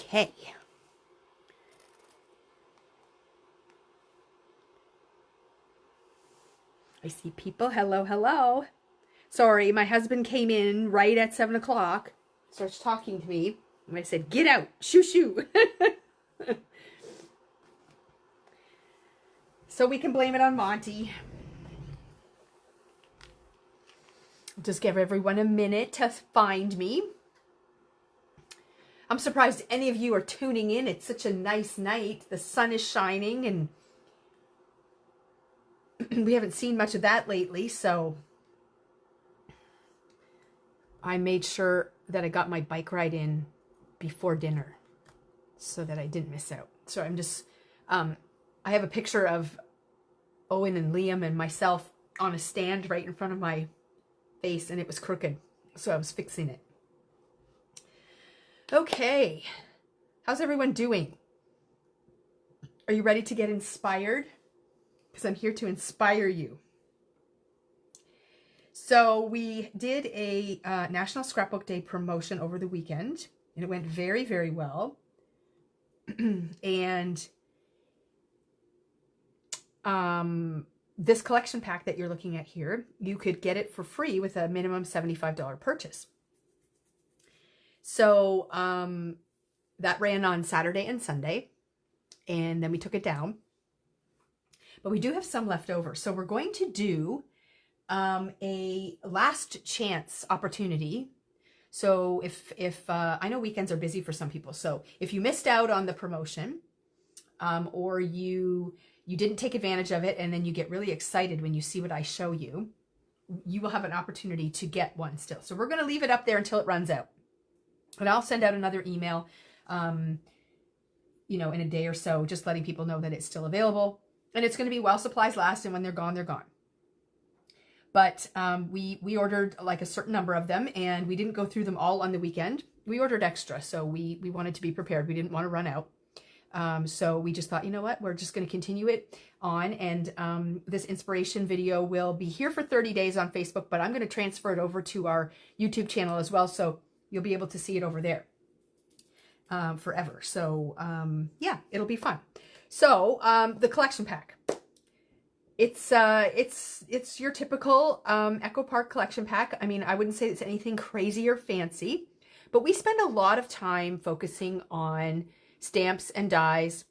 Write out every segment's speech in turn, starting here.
Okay. I see people. Hello, hello. Sorry, my husband came in right at 7 o'clock, starts talking to me, and I said, get out, shoo shoo. So we can blame it on Monty. Just give everyone a minute to find me. I'm surprised any of you are tuning in. It's such a nice night. The sun is shining, and we haven't seen much of that lately, so I made sure that I got my bike ride in before dinner so that I didn't miss out. So I'm just, I have a picture of Owen and Liam and myself on a stand right in front of my face, and it was crooked, so I was fixing it. Okay, how's everyone doing? Are you ready to get inspired? Because I'm here to inspire you. So we did a National Scrapbook Day promotion over the weekend, and it went very, very well. And this collection pack that you're looking at here, you could get it for free with a minimum $75 purchase. So that ran on Saturday and Sunday, and then we took it down. But we do have some left over. So we're going to do a last chance opportunity. So if I know weekends are busy for some people. So if you missed out on the promotion, or you didn't take advantage of it, and then you get really excited when you see what I show you, you will have an opportunity to get one still. So we're going to leave it up there until it runs out. And I'll send out another email, you know, in a day or so, just letting people know that it's still available. And it's going to be while supplies last, and when they're gone, they're gone. But we ordered like a certain number of them, and we didn't go through them all on the weekend. We ordered extra, so we wanted to be prepared. We didn't want to run out. So we just thought, you know what, we're just going to continue it on. And this inspiration video will be here for 30 days on Facebook, but I'm going to transfer it over to our YouTube channel as well. So you'll be able to see it over there forever. So yeah, it'll be fun. So the collection pack. It's your typical Echo Park collection pack. I mean, I wouldn't say it's anything crazy or fancy, but we spend a lot of time focusing on stamps and dies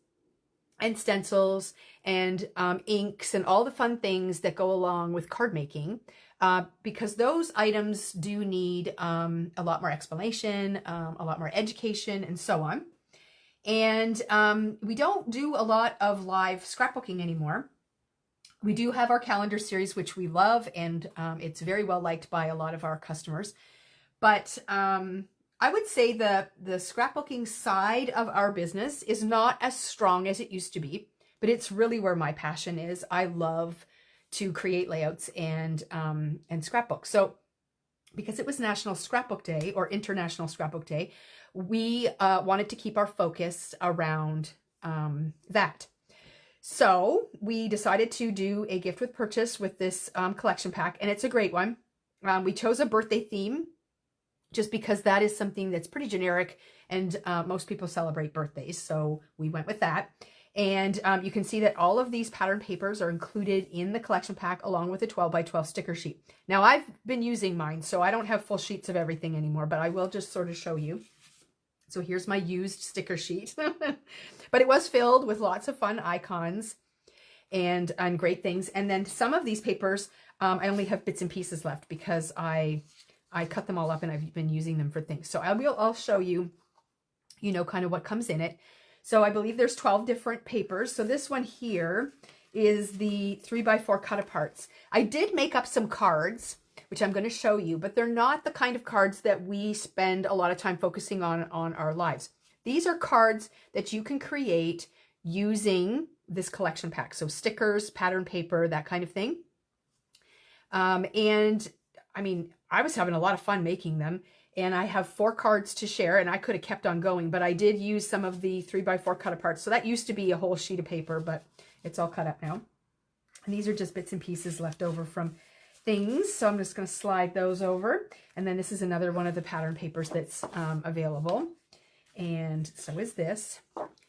and stencils and inks and all the fun things that go along with card making, because those items do need a lot more explanation, a lot more education, and so on. And we don't do a lot of live scrapbooking anymore. We do have our calendar series, which we love, and it's very well liked by a lot of our customers. But I would say the scrapbooking side of our business is not as strong as it used to be, but it's really where my passion is. I love to create layouts and scrapbooks. So because it was National Scrapbook Day or International Scrapbook Day, we wanted to keep our focus around that. So we decided to do a gift with purchase with this collection pack, and it's a great one. We chose a birthday theme just because that is something that's pretty generic, and most people celebrate birthdays. So we went with that. And you can see that all of these pattern papers are included in the collection pack along with a 12 by 12 sticker sheet. Now I've been using mine, so I don't have full sheets of everything anymore, but I will just sort of show you. So here's my used sticker sheet, but it was filled with lots of fun icons and great things. And then some of these papers, I only have bits and pieces left because I cut them all up and I've been using them for things. So I'll show you, you know, kind of what comes in it. So I believe there's 12 different papers. So this one here is the 3x4 cut aparts. I did make up some cards, which I'm going to show you, but they're not the kind of cards that we spend a lot of time focusing on our lives. These are cards that you can create using this collection pack. So stickers, pattern paper, that kind of thing. And I mean, I was having a lot of fun making them, and I have 4 cards to share, and I could have kept on going, but I did use some of the 3x4 cut aparts. So that used to be a whole sheet of paper, but it's all cut up now. And these are just bits and pieces left over from things. So I'm just going to slide those over. And then this is another one of the pattern papers that's available. And so is this.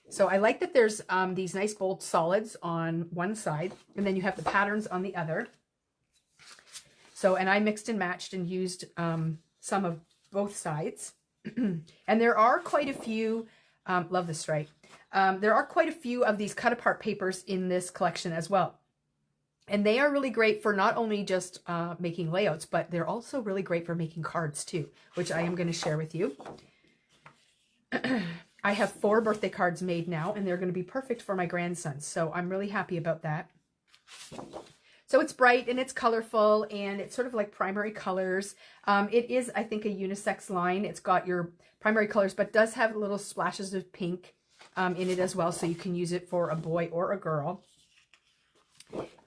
So I like that there's these nice bold solids on one side, and then you have the patterns on the other. So, and I mixed and matched and used some of both sides. And there are quite a few, love this stripe. There are quite a few of these cut apart papers in this collection as well. And they are really great for not only just making layouts, but they're also really great for making cards too, which I am going to share with you. I have 4 birthday cards made now, and they're going to be perfect for my grandson. So I'm really happy about that. So it's bright and it's colorful, and it's sort of like primary colors. It is, I think, a unisex line. It's got your primary colors, but does have little splashes of pink in it as well. So you can use it for a boy or a girl.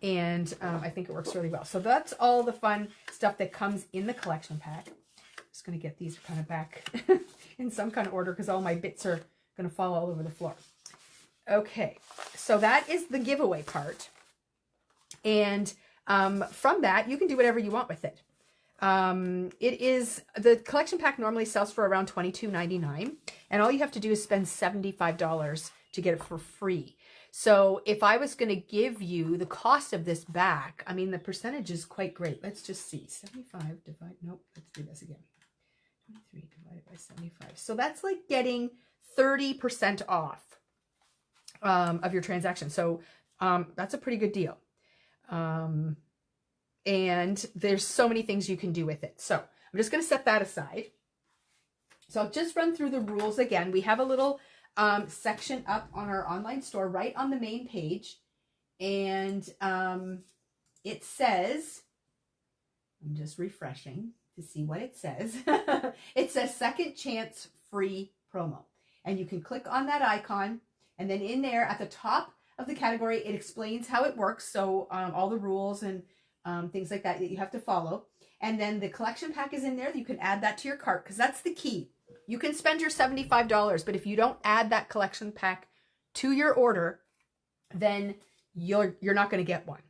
And I think it works really well. So that's all the fun stuff that comes in the collection pack. I'm just going to get these kind of back in some kind of order because all my bits are going to fall all over the floor. Okay, so that is the giveaway part. And from that, you can do whatever you want with it. The collection pack normally sells for around $22.99, and all you have to do is spend $75 to get it for free. So if I was going to give you the cost of this back, I mean, the percentage is quite great. Let's just see. 75 divided, nope, let's do this again. 23 divided by 75. So that's like getting 30% off of your transaction. So that's a pretty good deal. And there's so many things you can do with it. So I'm just going to set that aside. So I'll just run through the rules again. We have a little section up on our online store right on the main page. And it says, I'm just refreshing to see what it says. It says second chance free promo. And you can click on that icon. And then in there at the top of the category, it explains how it works. So all the rules and things like that you have to follow. And then the collection pack is in there. You can add that to your cart because that's the key. You can spend your $75, but if you don't add that collection pack to your order, then you're not going to get one.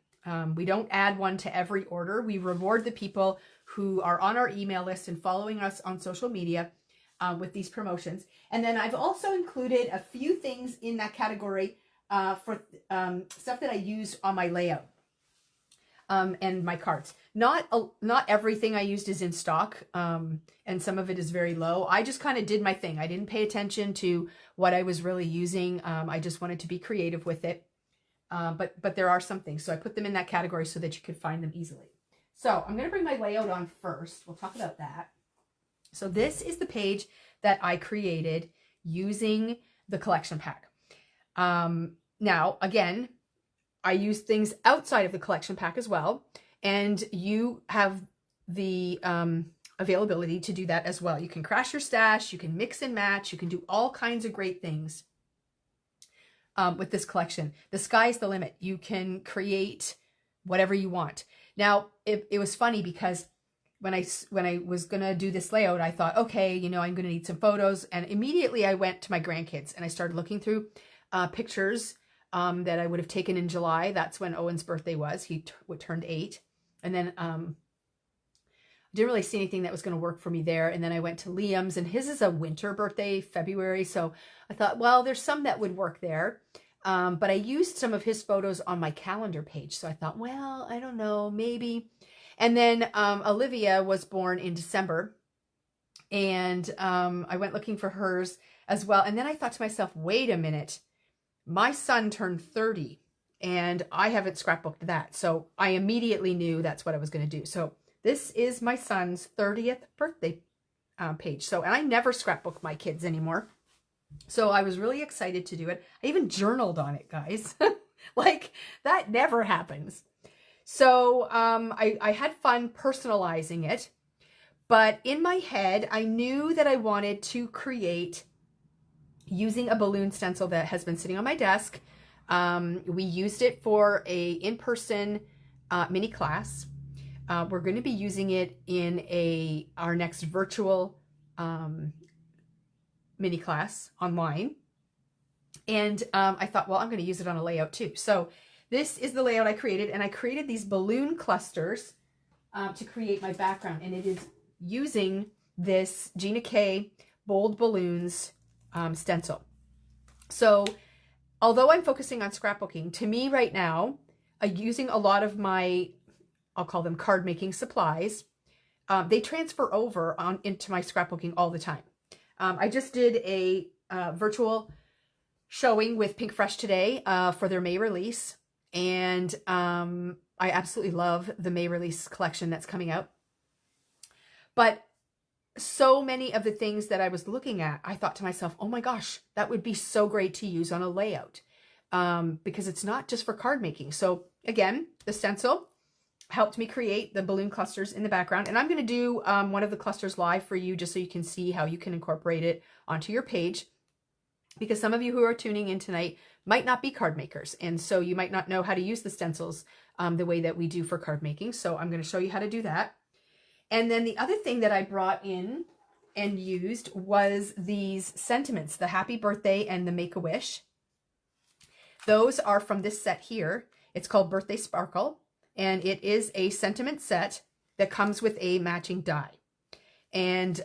We don't add one to every order. We reward the people who are on our email list and following us on social media with these promotions. And then I've also included a few things in that category for stuff that I used on my layout and my cards. Not everything I used is in stock, and some of it is very low. I just kind of did my thing. I didn't pay attention to what I was really using. I just wanted to be creative with it. But there are some things. So I put them in that category so that you could find them easily. So I'm going to bring my layout on first. We'll talk about that. So this is the page that I created using the collection pack. Now, again, I use things outside of the collection pack as well. And you have the availability to do that as well. You can crash your stash. You can mix and match. You can do all kinds of great things with this collection. The sky's the limit. You can create whatever you want. Now, it was funny because when I was going to do this layout, I thought, okay, you know, I'm going to need some photos. And immediately I went to my grandkids and I started looking through pictures that I would have taken in July. That's when Owen's birthday was. He turned 8. And then didn't really see anything that was going to work for me there. And then I went to Liam's, and his is a winter birthday, February. So I thought, well, there's some that would work there. But I used some of his photos on my calendar page. So I thought, well, I don't know, maybe. And then Olivia was born in December, and I went looking for hers as well. And then I thought to myself, wait a minute, my son turned 30 and I haven't scrapbooked that. So I immediately knew that's what I was going to do. So this is my son's 30th birthday page. So, and I never scrapbook my kids anymore. So I was really excited to do it. I even journaled on it, guys. Like, that never happens. So I had fun personalizing it, but in my head, I knew that I wanted to create using a balloon stencil that has been sitting on my desk. We used it for a in-person mini class. We're going to be using it in our next virtual mini class online. And I thought, well, I'm going to use it on a layout too. So this is the layout I created, and I created these balloon clusters to create my background. And it is using this Gina K bold balloons stencil. So although I'm focusing on scrapbooking, to me right now, using a lot of my, I'll call them card making supplies, they transfer over into my scrapbooking all the time. I just did a virtual showing with Pink Fresh today for their May release. And I absolutely love the May release collection that's coming out. But so many of the things that I was looking at, I thought to myself, oh my gosh, that would be so great to use on a layout, because it's not just for card making. So again, the stencil helped me create the balloon clusters in the background. And I'm going to do one of the clusters live for you, just so you can see how you can incorporate it onto your page, because some of you who are tuning in tonight might not be card makers. And so you might not know how to use the stencils the way that we do for card making. So I'm going to show you how to do that. And then the other thing that I brought in and used was these sentiments, the happy birthday and the make-a-wish. Those are from this set here. It's called Birthday Sparkle, and it is a sentiment set that comes with a matching die. And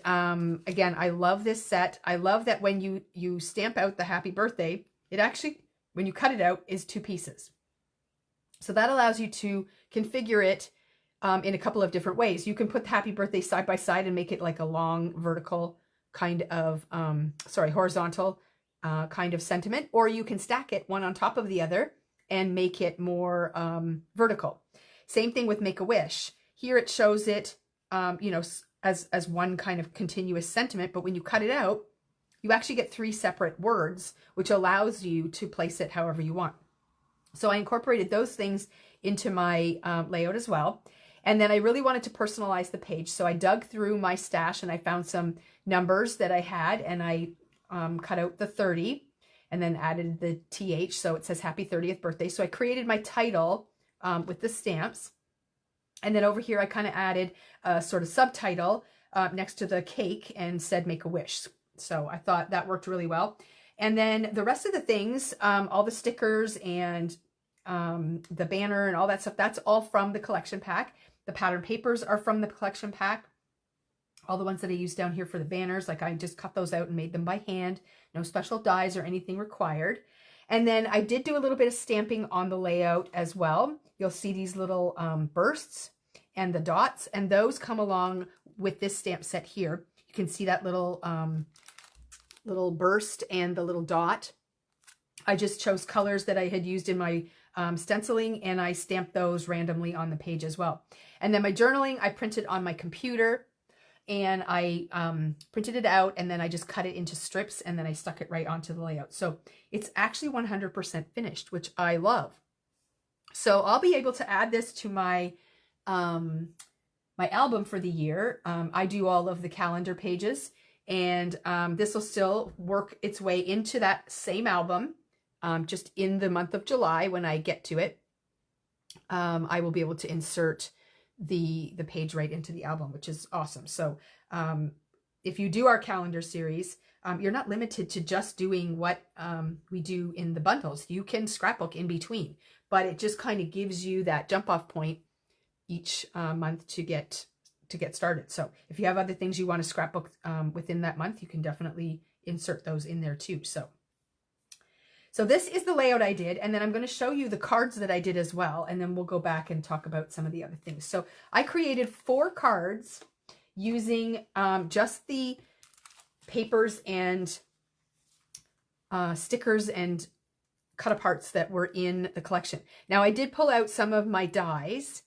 again, I love this set. I love that when you stamp out the happy birthday, it actually, when you cut it out, is 2 pieces. So that allows you to configure it in a couple of different ways. You can put the happy birthday side by side and make it like a long vertical kind of, horizontal kind of sentiment, or you can stack it one on top of the other and make it more vertical. Same thing with Make-A-Wish. Here it shows it, as one kind of continuous sentiment, but when you cut it out, you actually get 3 separate words, which allows you to place it however you want. So I incorporated those things into my layout as well. And then I really wanted to personalize the page. So I dug through my stash and I found some numbers that I had, and I cut out the 30 and then added the TH. So it says happy 30th birthday. So I created my title with the stamps. And then over here, I kind of added a sort of subtitle next to the cake and said make a wish. So I thought that worked really well. And then the rest of the things, all the stickers and the banner and all that stuff, that's all from the collection pack. The pattern papers are from the collection pack. All the ones that I used down here for the banners, like I just cut those out and made them by hand. No special dies or anything required. And then I did do a little bit of stamping on the layout as well. You'll see these little bursts and the dots, and those come along with this stamp set here. You can see that little little burst and the little dot. I just chose colors that I had used in my stenciling, and I stamped those randomly on the page as well. And then my journaling, I printed on my computer, and I printed it out, and then I just cut it into strips, and then I stuck it right onto the layout. So it's actually 100% finished, which I love. So I'll be able to add this to my my album for the year. I do all of the calendar pages, and this will still work its way into that same album. Just in the month of July, when I get to it, I will be able to insert the page right into the album, which is awesome. So if you do our calendar series, you're not limited to just doing what we do in the bundles. You can scrapbook in between, but it just kind of gives you that jump off point each month to get started. So if you have other things you want to scrapbook within that month, you can definitely insert those in there too. So this is the layout I did, and then I'm going to show you the cards that I did as well, and then we'll go back and talk about some of the other things. So I created 4 cards using just the papers and stickers and cut-aparts that were in the collection. Now, I did pull out some of my dies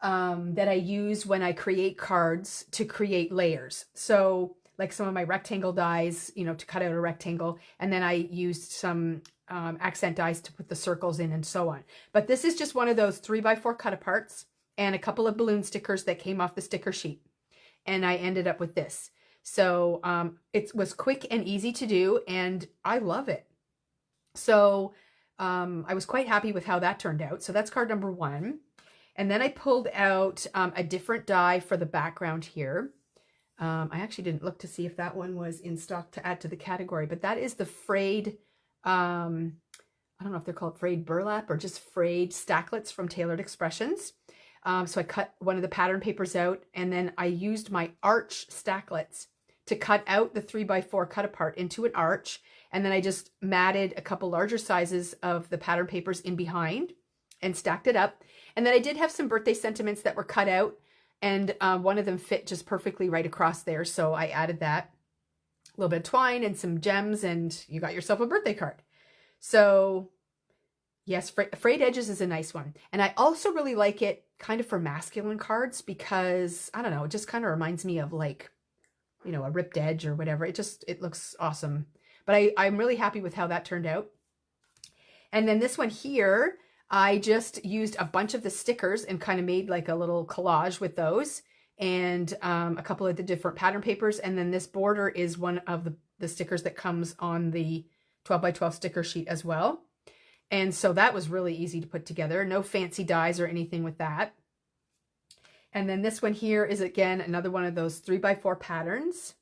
that I use when I create cards to create layers. So like some of my rectangle dies, to cut out a rectangle. And then I used some accent dies to put the circles in and so on. But this is just one of those 3x4 cut aparts and a couple of balloon stickers that came off the sticker sheet. And I ended up with this. So it was quick and easy to do, and I love it. So I was quite happy with how that turned out. So that's card number 1. And then I pulled out a different die for the background here. I actually didn't look to see if that one was in stock to add to the category, but that is the frayed, I don't know if they're called frayed burlap or just frayed stacklets from Tailored Expressions. So I cut one of the pattern papers out, and then I used my arch stacklets to cut out the 3x4 cut apart into an arch. And then I just matted a couple larger sizes of the pattern papers in behind and stacked it up. And then I did have some birthday sentiments that were cut out, and one of them fit just perfectly right across there. So I added that, a little bit of twine and some gems, and you got yourself a birthday card. So yes, frayed edges is a nice one. And I also really like it kind of for masculine cards because, I don't know, it just kind of reminds me of like, you know, a ripped edge or whatever. It looks awesome. But I'm really happy with how that turned out. And then this one here, I just used a bunch of the stickers and kind of made like a little collage with those, and a couple of the different pattern papers. And then this border is one of the stickers that comes on the 12x12 sticker sheet as well. And so that was really easy to put together. No fancy dies or anything with that. And then this one here is, again, another one of those 3x4 patterns.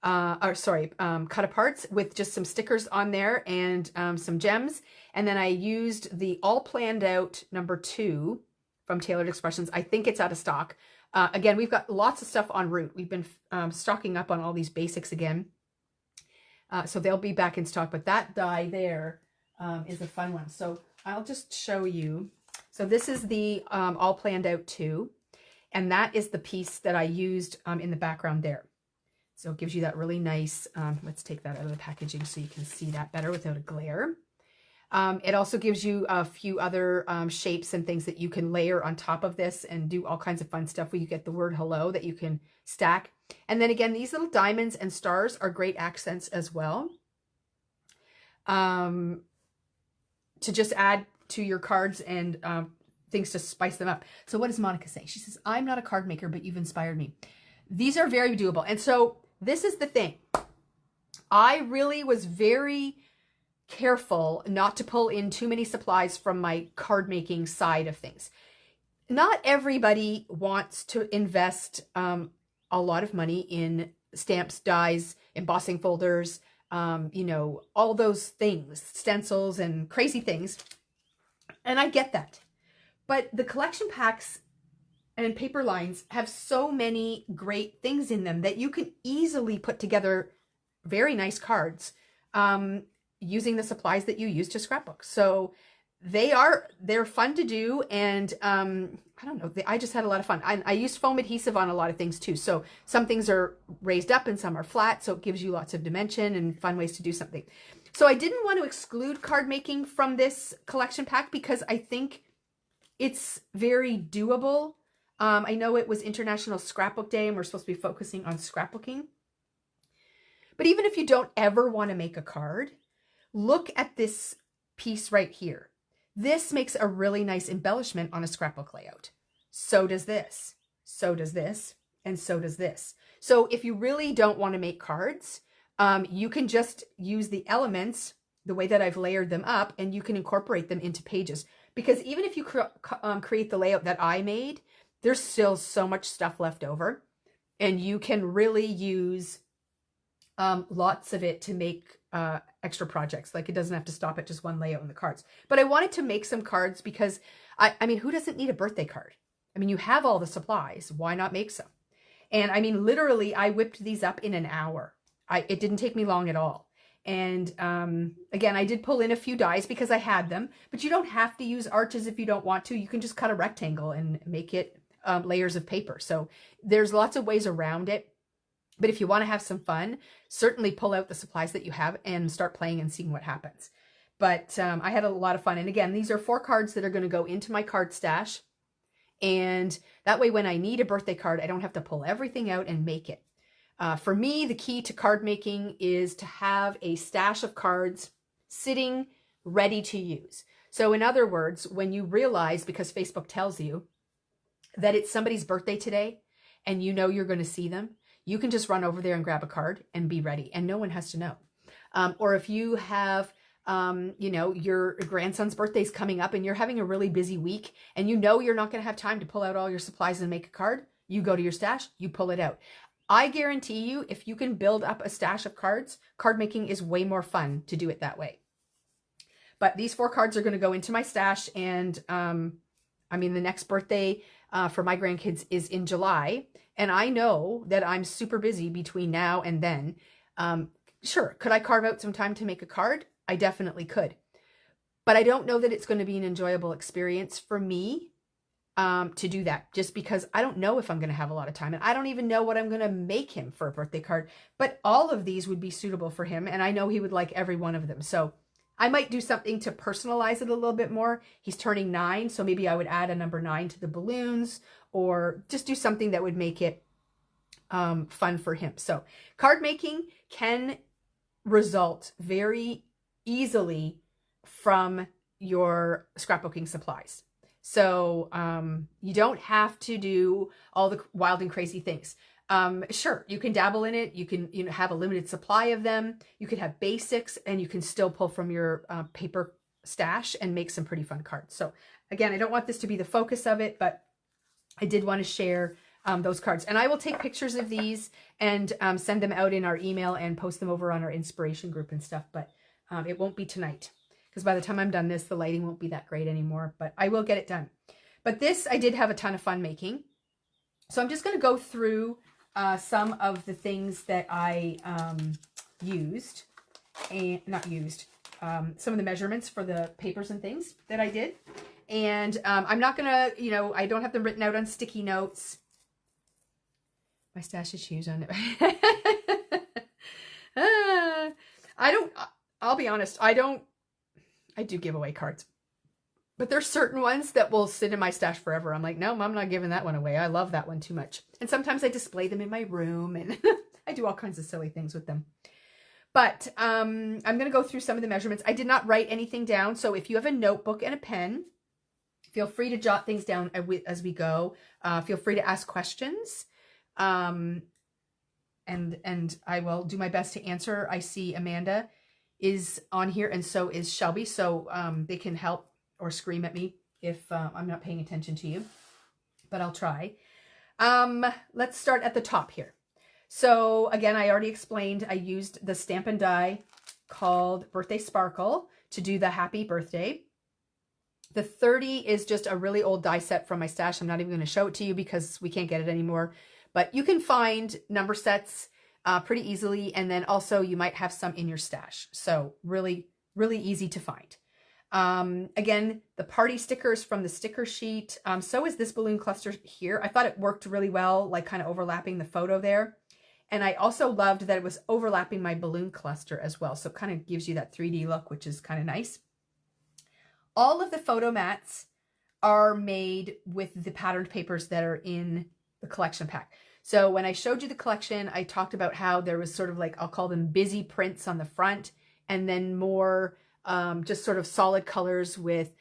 Cut aparts with just some stickers on there and some gems. And then I used the All Planned Out #2 from Tailored Expressions. I think it's out of stock. Again, we've got lots of stuff en route. We've been stocking up on all these basics again. So they'll be back in stock. But that die there is a fun one. So I'll just show you. So this is the All Planned Out 2. And that is the piece that I used in the background there. So it gives you that really nice, let's take that out of the packaging so you can see that better without a glare. It also gives you a few other shapes and things that you can layer on top of this and do all kinds of fun stuff where you get the word hello that you can stack. And then again, these little diamonds and stars are great accents as well. To just add to your cards and things to spice them up. So what does Monica say? She says, I'm not a card maker, but you've inspired me. These are very doable. And so this is the thing. I really was very careful not to pull in too many supplies from my card making side of things. Not everybody wants to invest a lot of money in stamps, dies, embossing folders, you know, all those things, stencils and crazy things. And I get that. But the collection packs and paper lines have so many great things in them that you can easily put together very nice cards using the supplies that you use to scrapbook. So they're fun to do, and I don't know, I just had a lot of fun. I used foam adhesive on a lot of things too. So some things are raised up and some are flat, so it gives you lots of dimension and fun ways to do something. So I didn't want to exclude card making from this collection pack because I think it's very doable. I know it was International Scrapbook Day and we're supposed to be focusing on scrapbooking. But even if you don't ever want to make a card, look at this piece right here. This makes a really nice embellishment on a scrapbook layout. So does this, so does this, and so does this. So if you really don't want to make cards, you can just use the elements the way that I've layered them up, and you can incorporate them into pages. Because even if you create the layout that I made, there's still so much stuff left over, and you can really use lots of it to make extra projects. Like, it doesn't have to stop at just one layout in the cards. But I wanted to make some cards because, I mean, who doesn't need a birthday card? I mean, you have all the supplies. Why not make some? And I mean, literally, I whipped these up in an hour. It didn't take me long at all. And again, I did pull in a few dies because I had them, but you don't have to use arches if you don't want to. You can just cut a rectangle and make it layers of paper. So there's lots of ways around it. But if you want to have some fun, certainly pull out the supplies that you have and start playing and seeing what happens. But I had a lot of fun. And again, these are 4 cards that are going to go into my card stash. And that way, when I need a birthday card, I don't have to pull everything out and make it. For me, the key to card making is to have a stash of cards sitting ready to use. So in other words, when you realize, because Facebook tells you that it's somebody's birthday today and you know you're going to see them, you can just run over there and grab a card and be ready, and no one has to know. Or if you have, you know, your grandson's birthday's coming up and you're having a really busy week and you know you're not going to have time to pull out all your supplies and make a card, you go to your stash, you pull it out. I guarantee you, if you can build up a stash of cards, card making is way more fun to do it that way. But these 4 cards are going to go into my stash, and I mean, the next birthday for my grandkids is in July. And I know that I'm super busy between now and then. Sure, could I carve out some time to make a card? I definitely could. But I don't know that it's going to be an enjoyable experience for me to do that, just because I don't know if I'm going to have a lot of time, and I don't even know what I'm going to make him for a birthday card. But all of these would be suitable for him, and I know he would like every one of them. So I might do something to personalize it a little bit more. He's turning 9, so maybe I would add a number 9 to the balloons, or just do something that would make it fun for him. So card making can result very easily from your scrapbooking supplies. So you don't have to do all the wild and crazy things. Sure, you can dabble in it. You can have a limited supply of them. You could have basics, and you can still pull from your paper stash and make some pretty fun cards. So again, I don't want this to be the focus of it, but I did want to share those cards. And I will take pictures of these and send them out in our email and post them over on our inspiration group and stuff. But it won't be tonight, because by the time I'm done this, the lighting won't be that great anymore, but I will get it done. But this, I did have a ton of fun making. So I'm just going to go through some of the things that I used, and some of the measurements for the papers and things that I did. And I'm not going to, I don't have them written out on sticky notes. My stash of shoes on it. I'll be honest, I do give away cards, but there's certain ones that will sit in my stash forever. I'm like, no, I'm not giving that one away. I love that one too much. And sometimes I display them in my room, and I do all kinds of silly things with them. But I'm going to go through some of the measurements. I did not write anything down. So if you have a notebook and a pen, feel free to jot things down as we go. Feel free to ask questions. And I will do my best to answer. I see Amanda is on here, and so is Shelby, so they can help or scream at me if I'm not paying attention to you, but I'll try. Let's start at the top here. So again, I already explained I used the Stampin' Die called Birthday Sparkle to do the happy birthday. The 30 is just a really old die set from my stash. I'm not even going to show it to you because we can't get it anymore, but you can find number sets pretty easily. And then also you might have some in your stash. So really, really easy to find. Again, the party stickers from the sticker sheet. So is this balloon cluster here. I thought it worked really well, like kind of overlapping the photo there. And I also loved that it was overlapping my balloon cluster as well. So it kind of gives you that 3D look, which is kind of nice. All of the photo mats are made with the patterned papers that are in the collection pack. So when I showed you the collection, I talked about how there was sort of like, I'll call them busy prints on the front, and then more just sort of solid colors with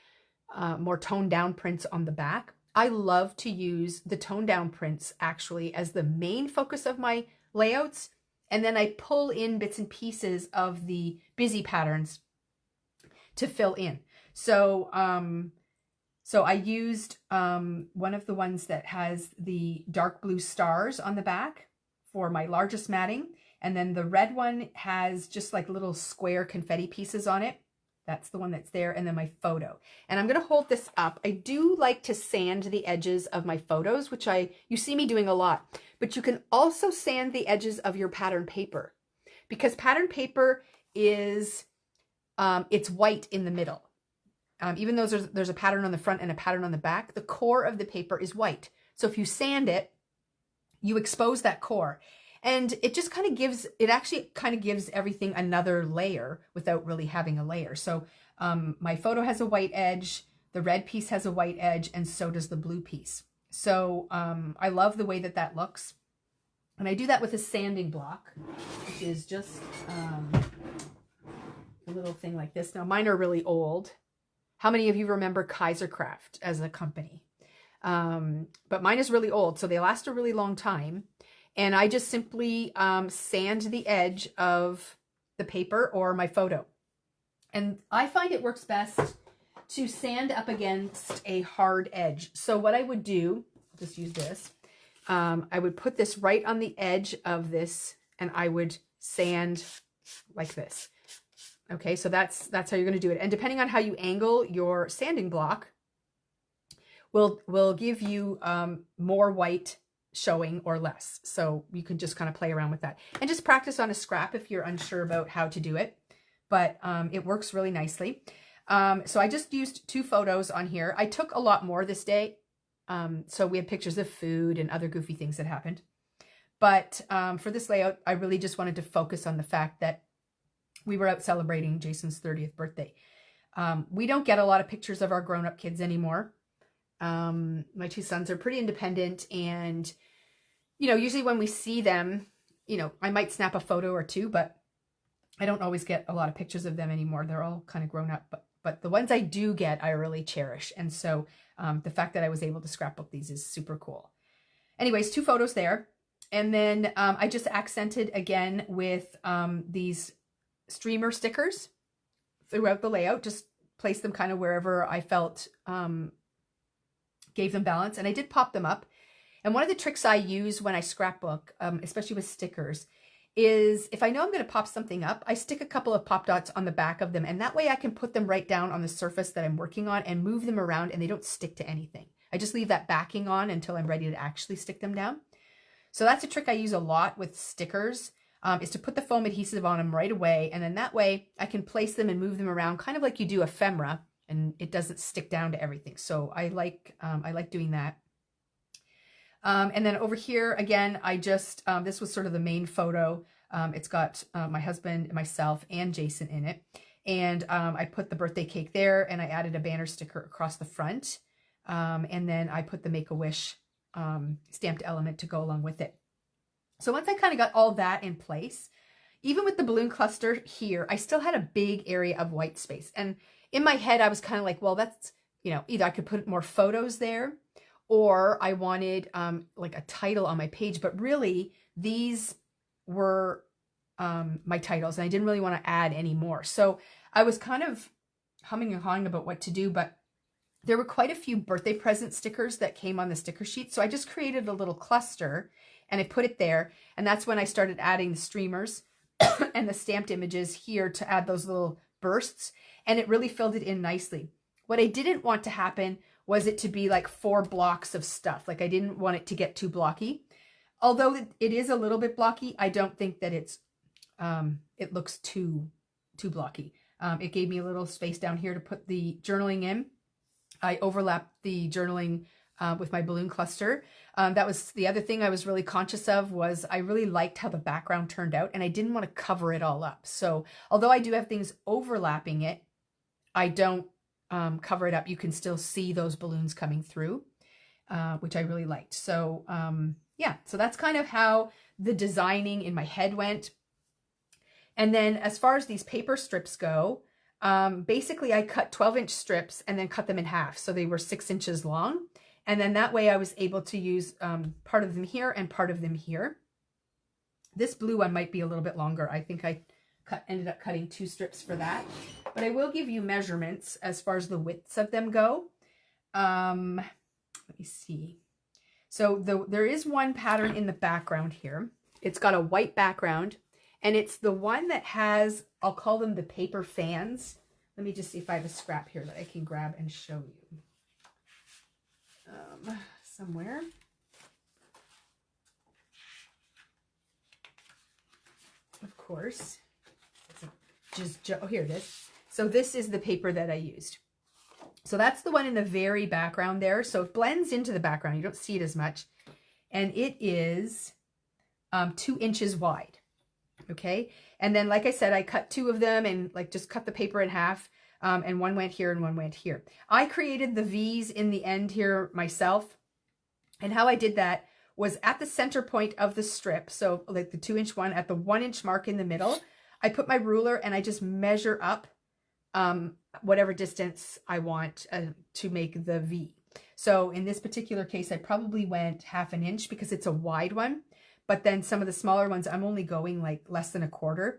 more toned down prints on the back. I love to use the toned down prints actually as the main focus of my layouts. And then I pull in bits and pieces of the busy patterns to fill in. So, so I used one of the ones that has the dark blue stars on the back for my largest matting. And then the red one has just like little square confetti pieces on it. That's the one that's there. And then my photo. And I'm going to hold this up. I do like to sand the edges of my photos, which you see me doing a lot. But you can also sand the edges of your pattern paper, because pattern paper is, it's white in the middle. Even though there's a pattern on the front and a pattern on the back, the core of the paper is white. So if you sand it, you expose that core. And it just kind of gives, it actually kind of gives everything another layer without really having a layer. So my photo has a white edge, the red piece has a white edge, and so does the blue piece. So I love the way that that looks. And I do that with a sanding block, which is just a little thing like this. Now mine are really old. How many of you remember Kaisercraft as a company? But mine is really old, so they last a really long time. And I just simply sand the edge of the paper or my photo. And I find it works best to sand up against a hard edge. So what I would do, I'll just use this. I would put this right on the edge of this, and I would sand like this. Okay, so that's how you're going to do it. And depending on how you angle your sanding block will give you more white showing or less. So you can just kind of play around with that and just practice on a scrap if you're unsure about how to do it. But it works really nicely. So I just used 2 photos on here. I took a lot more this day. So we had pictures of food and other goofy things that happened. But for this layout, I really just wanted to focus on the fact that we were out celebrating Jason's 30th birthday. We don't get a lot of pictures of our grown-up kids anymore. My 2 sons are pretty independent, and, you know, usually when we see them, you know, I might snap a photo or 2, but I don't always get a lot of pictures of them anymore. They're all kind of grown up, but the ones I do get, I really cherish. And so the fact that I was able to scrapbook these is super cool. Anyways, 2 photos there. And then I just accented again with these streamer stickers throughout the layout. Just place them kind of wherever I felt gave them balance. And I did pop them up. And one of the tricks I use when I scrapbook, especially with stickers, is if I know I'm going to pop something up, I stick a couple of pop dots on the back of them. And that way I can put them right down on the surface that I'm working on and move them around, and they don't stick to anything. I just leave that backing on until I'm ready to actually stick them down. So that's a trick I use a lot with stickers, is to put the foam adhesive on them right away. And then that way I can place them and move them around kind of like you do ephemera, and it doesn't stick down to everything. So I like doing that. And then over here, again, I just, this was sort of the main photo. It's got my husband, myself, and Jason in it. And I put the birthday cake there, and I added a banner sticker across the front. And then I put the Make-A-Wish stamped element to go along with it. So once I kind of got all that in place, even with the balloon cluster here, I still had a big area of white space. And in my head, I was kind of like, well, that's, you know, either I could put more photos there, or I wanted like a title on my page. But really, these were my titles, and I didn't really want to add any more. So I was kind of humming and hawing about what to do, but there were quite a few birthday present stickers that came on the sticker sheet. So I just created a little cluster and I put it there. And that's when I started adding the streamers and the stamped images here to add those little bursts. And it really filled it in nicely. What I didn't want to happen was it to be like 4 blocks of stuff. Like I didn't want it to get too blocky. Although it is a little bit blocky, I don't think that it's it looks too blocky. It gave me a little space down here to put the journaling in. I overlapped the journaling with my balloon cluster. That was the other thing I was really conscious of, was I really liked how the background turned out, and I didn't want to cover it all up. So although I do have things overlapping it, I don't cover it up. You can still see those balloons coming through, which I really liked. So yeah, so that's kind of how the designing in my head went. And then as far as these paper strips go, basically I cut 12-inch strips and then cut them in half. So they were 6 inches long. And then that way I was able to use part of them here and part of them here. This blue one might be a little bit longer. I think I ended up cutting 2 strips for that. But I will give you measurements as far as the widths of them go. Let me see. So there is one pattern in the background here. It's got a white background. And it's the one that has, I'll call them the paper fans. Let me just see if I have a scrap here that I can grab and show you. Somewhere. Of course. Oh, here it is. So this is the paper that I used. So that's the one in the very background there. So it blends into the background. You don't see it as much. And it is 2 inches wide. Okay. And then, like I said, I cut 2 of them and like just cut the paper in half. And one went here and one went here. I created the V's in the end here myself. And how I did that was at the center point of the strip. So like the 2-inch one at the 1-inch mark in the middle, I put my ruler and I just measure up whatever distance I want to make the V. So in this particular case, I probably went 1/2 inch because it's a wide one. But then some of the smaller ones, I'm only going like less than 1/4.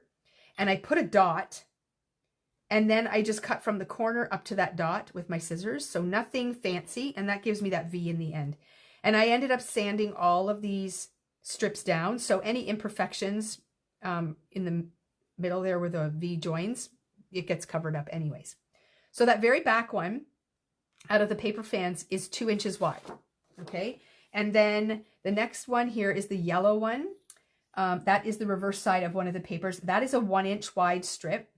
And I put a dot. And then I just cut from the corner up to that dot with my scissors. So nothing fancy. And that gives me that V in the end. And I ended up sanding all of these strips down. So any imperfections in the middle there where the V joins, it gets covered up anyways. So that very back one, out of the paper fans is 2 inches wide. Okay. And then the next one here is the yellow one. That is the reverse side of one of the papers. That is a 1 inch wide strip.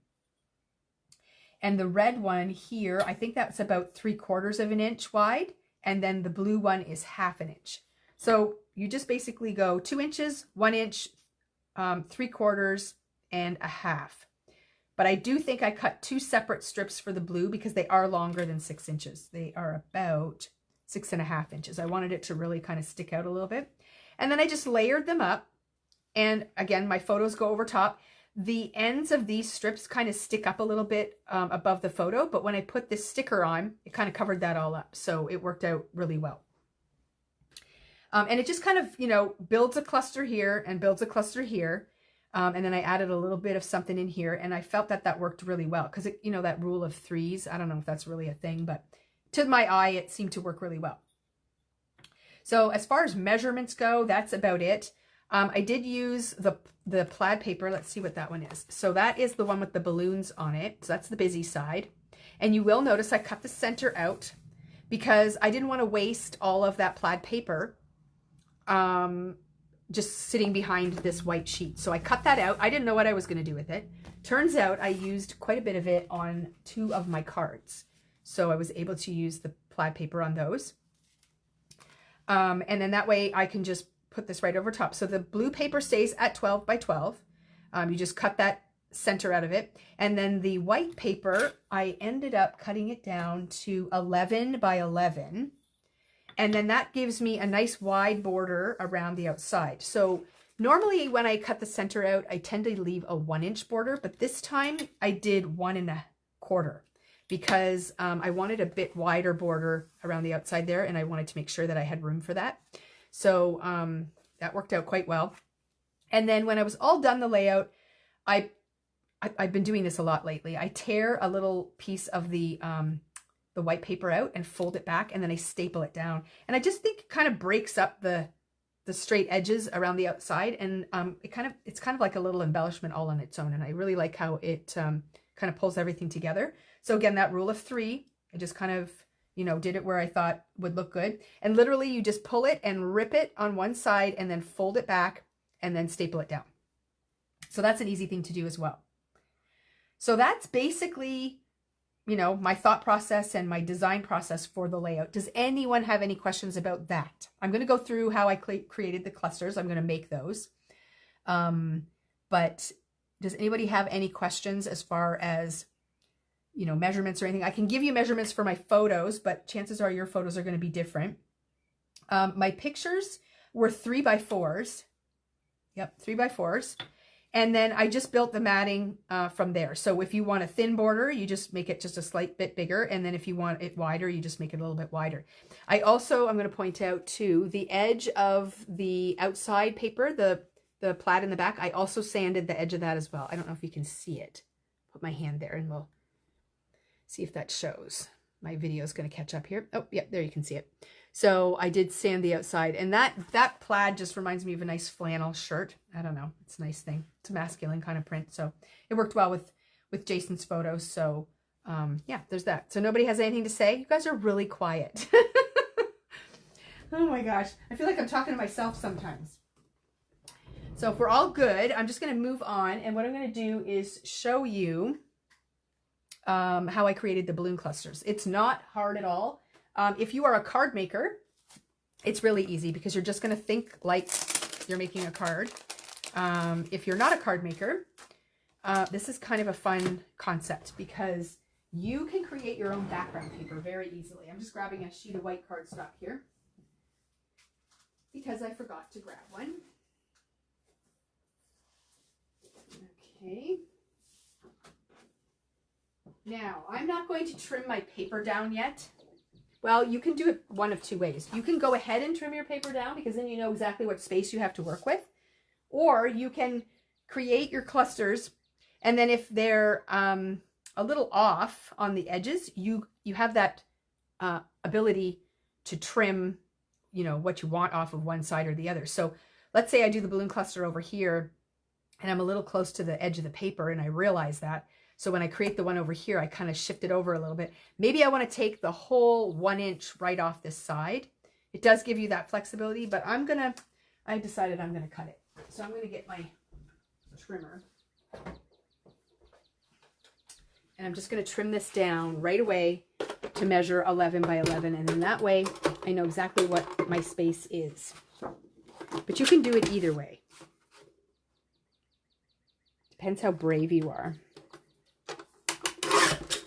And the red one here, I think that's about 3/4 of an inch wide. And then the blue one is 1/2 inch. So you just basically go 2 inches, 1 inch, 3/4, and 1/2. But I do think I cut 2 separate strips for the blue because they are longer than 6 inches. They are about 6.5 inches. I wanted it to really kind of stick out a little bit. And then I just layered them up. And again, my photos go over top. The ends of these strips kind of stick up a little bit above the photo, but when I put this sticker on, it kind of covered that all up. So it worked out really well. And it just kind of, you know, builds a cluster here and builds a cluster here. And then I added a little bit of something in here, and I felt that that worked really well because, you know, that rule of 3s, I don't know if that's really a thing, but to my eye, it seemed to work really well. So as far as measurements go, that's about it. I did use the plaid paper. Let's see what that one is. So that is the one with the balloons on it. So that's the busy side. And you will notice I cut the center out because I didn't want to waste all of that plaid paper just sitting behind this white sheet. So I cut that out. I didn't know what I was going to do with it. Turns out I used quite a bit of it on 2 of my cards. So I was able to use the plaid paper on those. And then that way I can just put this right over top. So the blue paper stays at 12 by 12. You just cut that center out of it. And then the white paper, I ended up cutting it down to 11 by 11. And then that gives me a nice wide border around the outside. So normally when I cut the center out, I tend to leave a 1 inch border, but this time I did 1 1/4 because I wanted a bit wider border around the outside there. And I wanted to make sure that I had room for that. So that worked out quite well. And then when I was all done the layout, I've been doing this a lot lately. I tear a little piece of the white paper out and fold it back, and then I staple it down. And I just think it kind of breaks up the straight edges around the outside, and it's kind of like a little embellishment all on its own. And I really like how it kind of pulls everything together. So again, that rule of 3, I just kind of, you know, did it where I thought would look good. And literally you just pull it and rip it on one side and then fold it back and then staple it down. So that's an easy thing to do as well. So that's basically, you know, my thought process and my design process for the layout. Does anyone have any questions about that? I'm going to go through how I created the clusters. I'm going to make those. But does anybody have any questions as far as, you know, measurements or anything? I can give you measurements for my photos, but chances are your photos are going to be different. My pictures were 3 by 4s. Yep, 3 by 4s. And then I just built the matting from there. So if you want a thin border, you just make it just a slight bit bigger. And then if you want it wider, you just make it a little bit wider. I'm going to point out too, the edge of the outside paper, the plaid in the back, I also sanded the edge of that as well. I don't know if you can see it. Put my hand there and we'll see if that shows. My video is going to catch up here. Oh, yeah, there you can see it. So I did sand the outside, and that plaid just reminds me of a nice flannel shirt. I don't know. It's a nice thing. It's a masculine kind of print. So it worked well with Jason's photos. So yeah, there's that. So nobody has anything to say? You guys are really quiet. Oh my gosh. I feel like I'm talking to myself sometimes. So if we're all good, I'm just going to move on. And what I'm going to do is show you how I created the balloon clusters. It's not hard at all. If you are a card maker, it's really easy because you're just going to think like you're making a card. If you're not a card maker, this is kind of a fun concept because you can create your own background paper very easily. I'm just grabbing a sheet of white cardstock here because I forgot to grab one. Okay. Now, I'm not going to trim my paper down yet. Well, you can do it one of 2 ways. You can go ahead and trim your paper down because then you know exactly what space you have to work with. Or you can create your clusters, and then if they're a little off on the edges, you have that ability to trim, you know, what you want off of one side or the other. So let's say I do the balloon cluster over here, and I'm a little close to the edge of the paper, and I realize that. So when I create the one over here, I kind of shift it over a little bit. Maybe I want to take the whole 1 inch right off this side. It does give you that flexibility, but I decided I'm going to cut it. So I'm going to get my trimmer. And I'm just going to trim this down right away to measure 11 by 11. And then that way I know exactly what my space is. But you can do it either way. Depends how brave you are.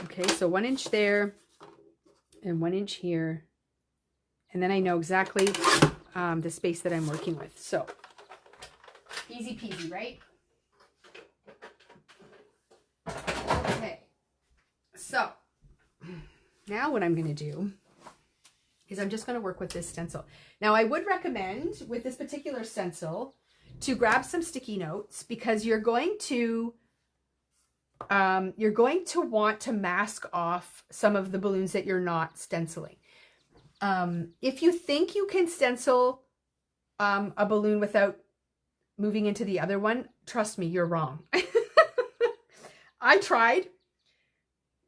Okay, so 1 inch there and 1 inch here. And then I know exactly the space that I'm working with. So easy peasy, right? Okay, so now what I'm going to do is I'm just going to work with this stencil. Now I would recommend with this particular stencil to grab some sticky notes, because you're going to want to mask off some of the balloons that you're not stenciling. If you think you can stencil a balloon without moving into the other one, trust me, you're wrong. I tried,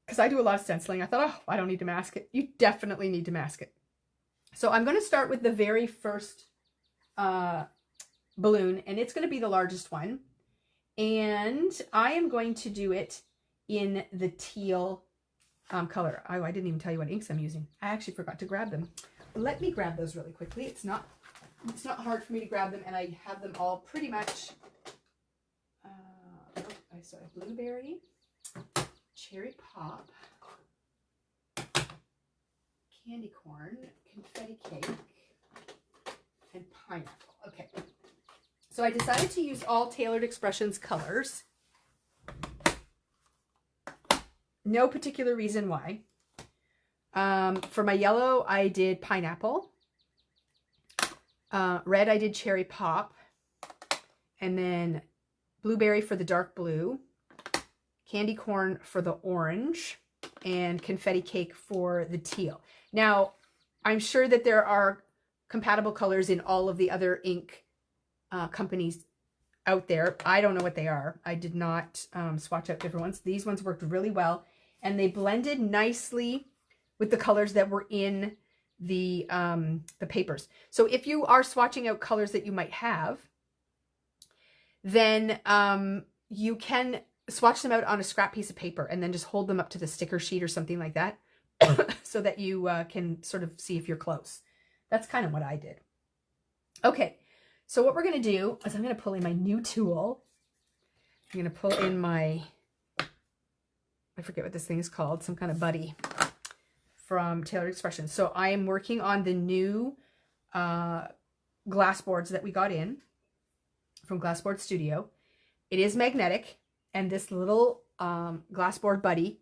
because I do a lot of stenciling. I thought, oh, I don't need to mask it. You definitely need to mask it. So I'm going to start with the very first balloon, and it's going to be the largest one. And I am going to do it in the teal color. Oh, I didn't even tell you what inks I'm using. I actually forgot to grab them. Let me grab those really quickly. It's not hard for me to grab them, and I have them all pretty much. So I have blueberry, cherry pop, candy corn, confetti cake, and pineapple. Okay. So I decided to use all Tailored Expressions colors. No particular reason why. For my yellow, I did pineapple. Red, I did cherry pop. And then blueberry for the dark blue. Candy corn for the orange. And confetti cake for the teal. Now, I'm sure that there are compatible colors in all of the other ink companies out there. I don't know what they are. I did not swatch out different ones. These ones worked really well, and they blended nicely with the colors that were in the papers. So if you are swatching out colors that you might have, then you can swatch them out on a scrap piece of paper and then just hold them up to the sticker sheet or something like that so that you can sort of see if you're close. That's kind of what I did. Okay. So what we're going to do is I'm going to pull in my new tool. I'm going to pull in my, I forget what this thing is called, some kind of buddy from Tailored Expressions. So I am working on the new glass boards that we got in from Glassboard Studio. It is magnetic, and this little glass board buddy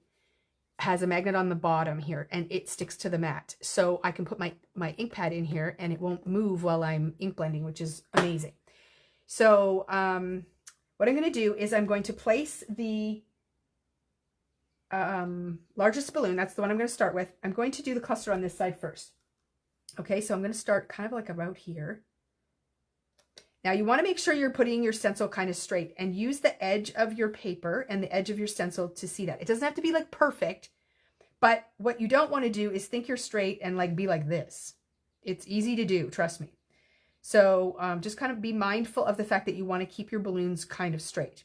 has a magnet on the bottom here, and it sticks to the mat. So I can put my ink pad in here and it won't move while I'm ink blending, which is amazing. So what I'm going to do is I'm going to place the largest balloon. That's the one I'm going to start with. I'm going to do the cluster on this side first. Okay, so I'm going to start kind of like about here. Now you want to make sure you're putting your stencil kind of straight, and use the edge of your paper and the edge of your stencil to see that. It doesn't have to be like perfect, but what you don't want to do is think you're straight and like be like this. It's easy to do, trust me. So just kind of be mindful of the fact that you want to keep your balloons kind of straight.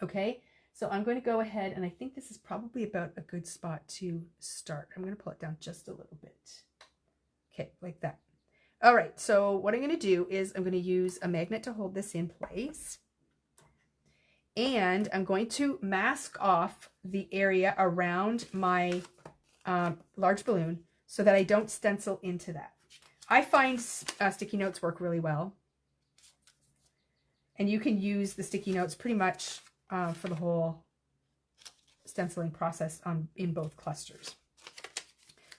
Okay, so I'm going to go ahead, and I think this is probably about a good spot to start. I'm going to pull it down just a little bit. Okay, like that. All right, so what I'm going to do is I'm going to use a magnet to hold this in place. And I'm going to mask off the area around my large balloon so that I don't stencil into that. I find sticky notes work really well. And you can use the sticky notes pretty much for the whole stenciling process in both clusters.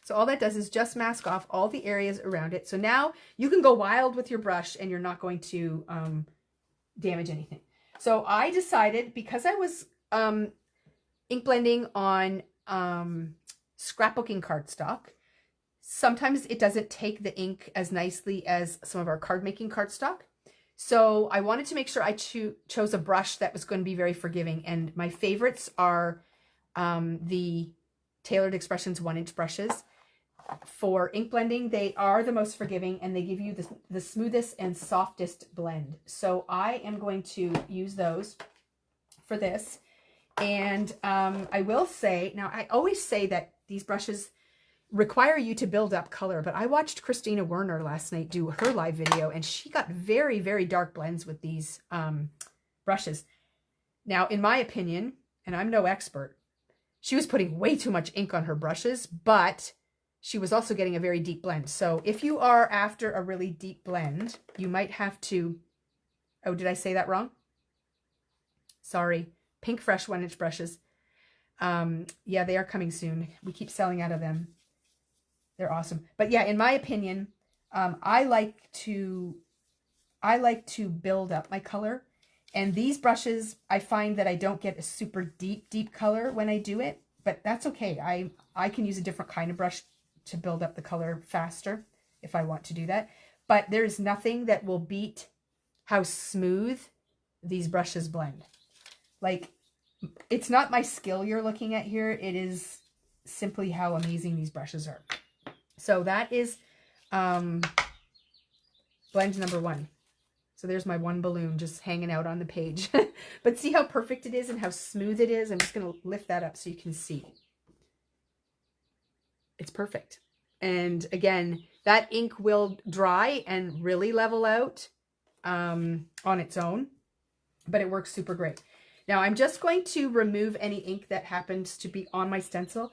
So all that does is just mask off all the areas around it. So now you can go wild with your brush and you're not going to damage anything. So I decided, because I was ink blending on scrapbooking cardstock, sometimes it doesn't take the ink as nicely as some of our card making cardstock. So I wanted to make sure I chose a brush that was going to be very forgiving. And my favorites are the Tailored Expressions 1-inch brushes. For ink blending, they are the most forgiving, and they give you the smoothest and softest blend. So I am going to use those for this. And I will say, now I always say that these brushes require you to build up color, but I watched Christina Werner last night do her live video, and she got very, very dark blends with these brushes. Now, in my opinion, and I'm no expert, she was putting way too much ink on her brushes, but she was also getting a very deep blend. So if you are after a really deep blend, you might have to, oh, did I say that wrong? Sorry. Pink Fresh 1-inch brushes. Yeah, they are coming soon. We keep selling out of them. They're awesome. But yeah, in my opinion, I like to build up my color. And these brushes, I find that I don't get a super deep color when I do it, but that's okay. I can use a different kind of brush to build up the color faster if I want to do that. But there's nothing that will beat how smooth these brushes blend. Like, it's not my skill you're looking at here. It is simply how amazing these brushes are. So that is blend number 1. So there's my one balloon just hanging out on the page. But see how perfect it is and how smooth it is? I'm just going to lift that up so you can see. It's perfect. And again, that ink will dry and really level out on its own, but it works super great. Now I'm just going to remove any ink that happens to be on my stencil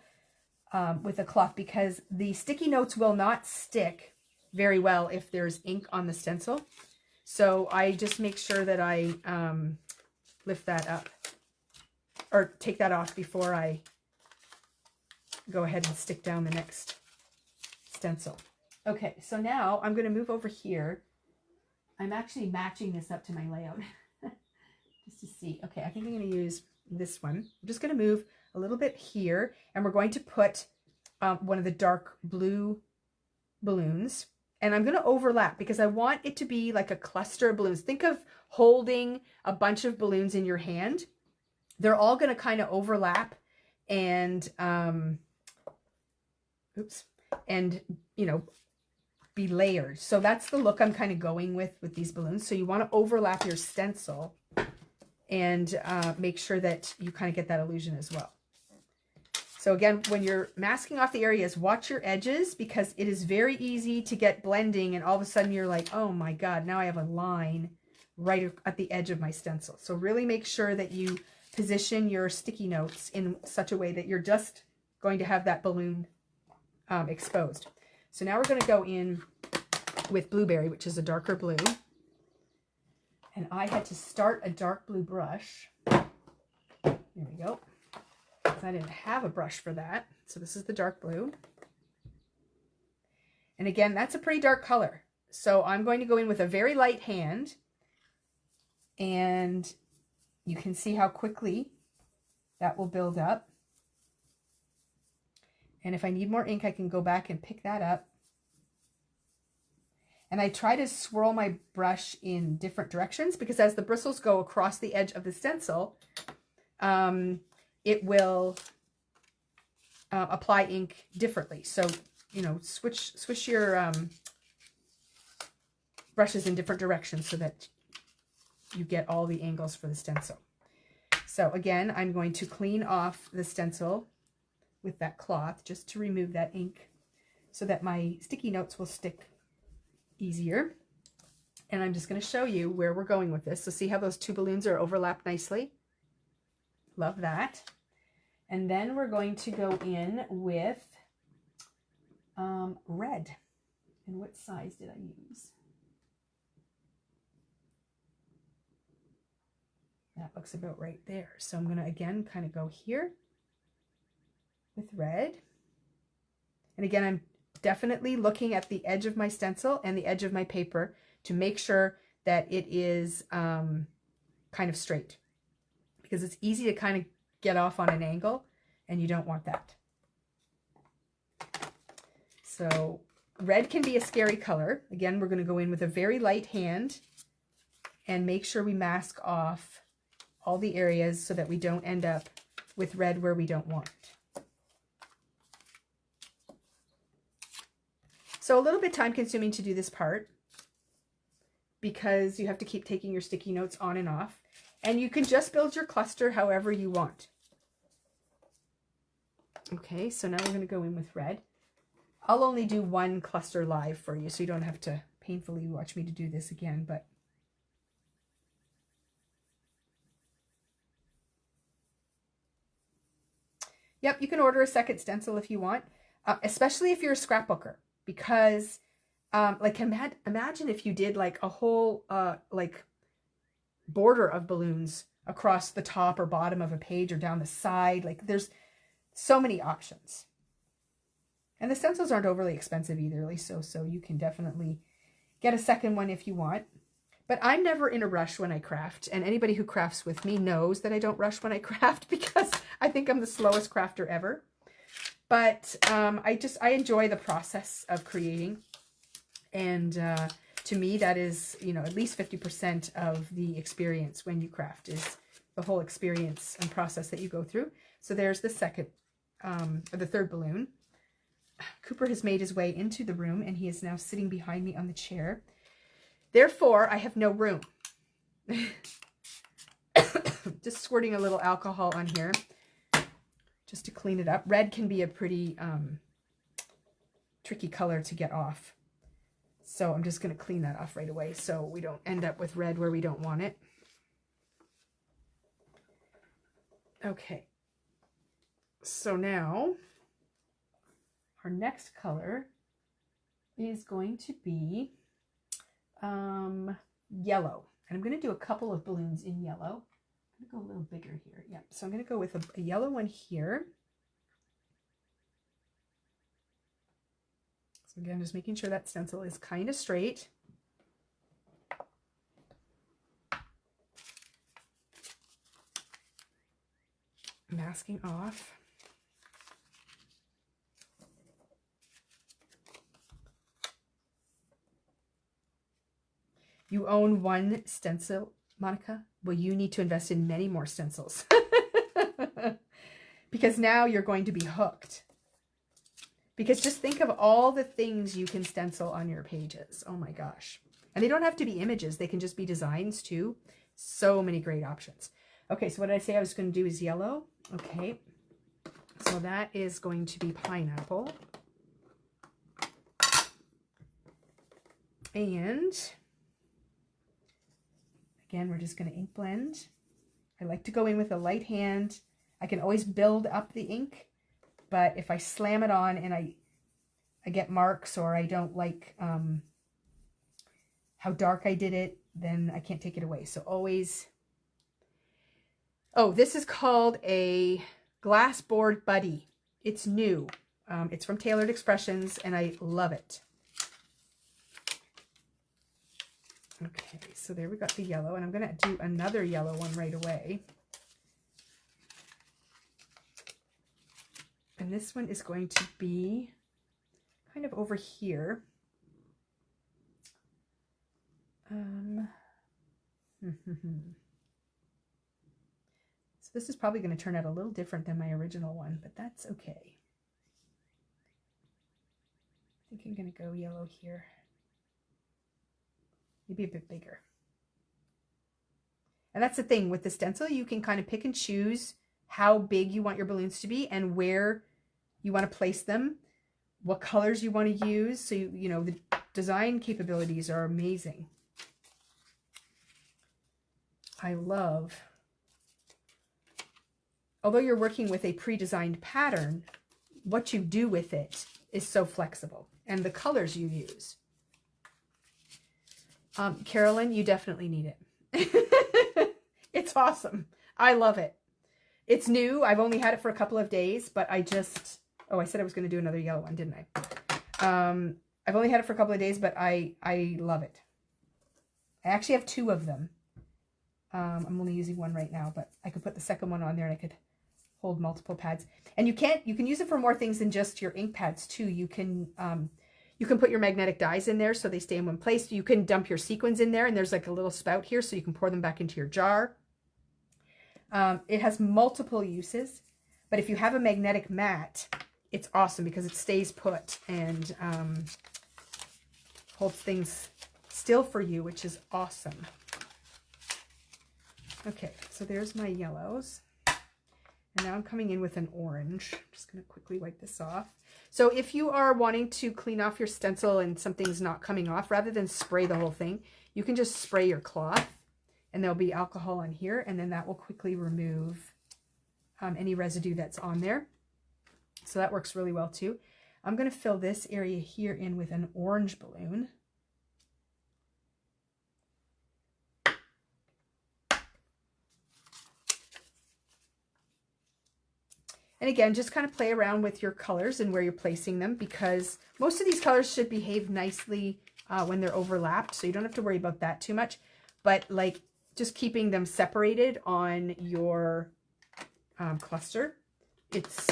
with a cloth, because the sticky notes will not stick very well if there's ink on the stencil. So I just make sure that I lift that up or take that off before I go ahead and stick down the next stencil. Okay, so now I'm going to move over here. I'm actually matching this up to my layout just to see. Okay, I think I'm going to use this one. I'm just going to move a little bit here, and we're going to put one of the dark blue balloons, and I'm going to overlap because I want it to be like a cluster of balloons. Think of holding a bunch of balloons in your hand. They're all going to kind of overlap and and you know, be layered. So that's the look I'm kind of going with these balloons. So you want to overlap your stencil and make sure that you kind of get that illusion as well. So again, when you're masking off the areas, watch your edges, because it is very easy to get blending and all of a sudden you're like, oh my God, now I have a line right at the edge of my stencil. So really make sure that you position your sticky notes in such a way that you're just going to have that balloon exposed. So now we're going to go in with Blueberry, which is a darker blue. And I had to start a dark blue brush. There we go. I didn't have a brush for that. So this is the dark blue. And again, that's a pretty dark color. So I'm going to go in with a very light hand. And you can see how quickly that will build up. And if I need more ink, I can go back and pick that up. And I try to swirl my brush in different directions, because as the bristles go across the edge of the stencil, it will apply ink differently. So, you know, switch your brushes in different directions so that you get all the angles for the stencil. So again, I'm going to clean off the stencil with that cloth just to remove that ink so that my sticky notes will stick easier. And I'm just going to show you where we're going with this. So see how those two balloons are overlapped nicely? Love that. And then we're going to go in with red. And what size did I use? That looks about right there. So I'm going to again kind of go here with red. And again, I'm definitely looking at the edge of my stencil and the edge of my paper to make sure that it is kind of straight, because it's easy to kind of get off on an angle and you don't want that. So red can be a scary color. Again, we're going to go in with a very light hand and make sure we mask off all the areas so that we don't end up with red where we don't want it. So a little bit time consuming to do this part because you have to keep taking your sticky notes on and off, and you can just build your cluster however you want. Okay, so now we're going to go in with red. I'll only do one cluster live for you, so you don't have to painfully watch me to do this again, but yep, you can order a second stencil if you want, especially if you're a scrapbooker, because like imagine if you did like a whole like border of balloons across the top or bottom of a page or down the side. Like there's so many options. And the stencils aren't overly expensive either, so you can definitely get a second one if you want. But I'm never in a rush when I craft, and anybody who crafts with me knows that I don't rush when I craft because I think I'm the slowest crafter ever. But I enjoy the process of creating, and to me that is, you know, at least 50% of the experience when you craft is the whole experience and process that you go through. So there's the second, or the third balloon. Cooper has made his way into the room, and he is now sitting behind me on the chair. Therefore, I have no room. Just squirting a little alcohol on here just to clean it up. Red can be a pretty tricky color to get off. So I'm just going to clean that off right away so we don't end up with red where we don't want it. Okay. So now our next color is going to be yellow. And I'm going to do a couple of balloons in yellow. I'm going to go a little bigger here. Yeah, so I'm going to go with a yellow one here. So again, just making sure that stencil is kind of straight. Masking off. You own one stencil, Monica? Well, you need to invest in many more stencils because now you're going to be hooked. Because just think of all the things you can stencil on your pages. Oh my gosh. And they don't have to be images. They can just be designs too. So many great options. Okay, so what did I say I was going to do is yellow? Okay, so that is going to be pineapple. And again, we're just going to ink blend. I like to go in with a light hand. I can always build up the ink, but if I slam it on and I get marks, or I don't like how dark I did it, then I can't take it away. So always... Oh, this is called a glass board buddy. It's new. It's from Tailored Expressions, and I love it. Okay, so there we got the yellow, and I'm going to do another yellow one right away. And this one is going to be kind of over here. So this is probably going to turn out a little different than my original one, but that's okay. I think I'm going to go yellow here. Maybe a bit bigger. And that's the thing with the stencil, you can kind of pick and choose how big you want your balloons to be and where you want to place them, what colors you want to use. So, you know, the design capabilities are amazing. I love, although you're working with a pre-designed pattern, what you do with it is so flexible, and the colors you use. Carolyn, you definitely need it. It's awesome. I love it. It's new. I've only had it for a couple of days, but I just... Oh, I said I was going to do another yellow one, didn't I? I've only had it for a couple of days, but I love it. I actually have two of them. I'm only using one right now, but I could put the second one on there and I could hold multiple pads. And you can use it for more things than just your ink pads too. You can You can put your magnetic dies in there so they stay in one place. You can dump your sequins in there, and there's like a little spout here so you can pour them back into your jar. It has multiple uses, but if you have a magnetic mat, it's awesome because it stays put and holds things still for you, which is awesome. Okay, so there's my yellows. And now I'm coming in with an orange. I'm just going to quickly wipe this off. So if you are wanting to clean off your stencil and something's not coming off, rather than spray the whole thing, you can just spray your cloth and there'll be alcohol on here, and then that will quickly remove any residue that's on there. So that works really well too. I'm going to fill this area here in with an orange balloon. And again, just kind of play around with your colors and where you're placing them, because most of these colors should behave nicely when they're overlapped. So you don't have to worry about that too much. But like just keeping them separated on your cluster, it's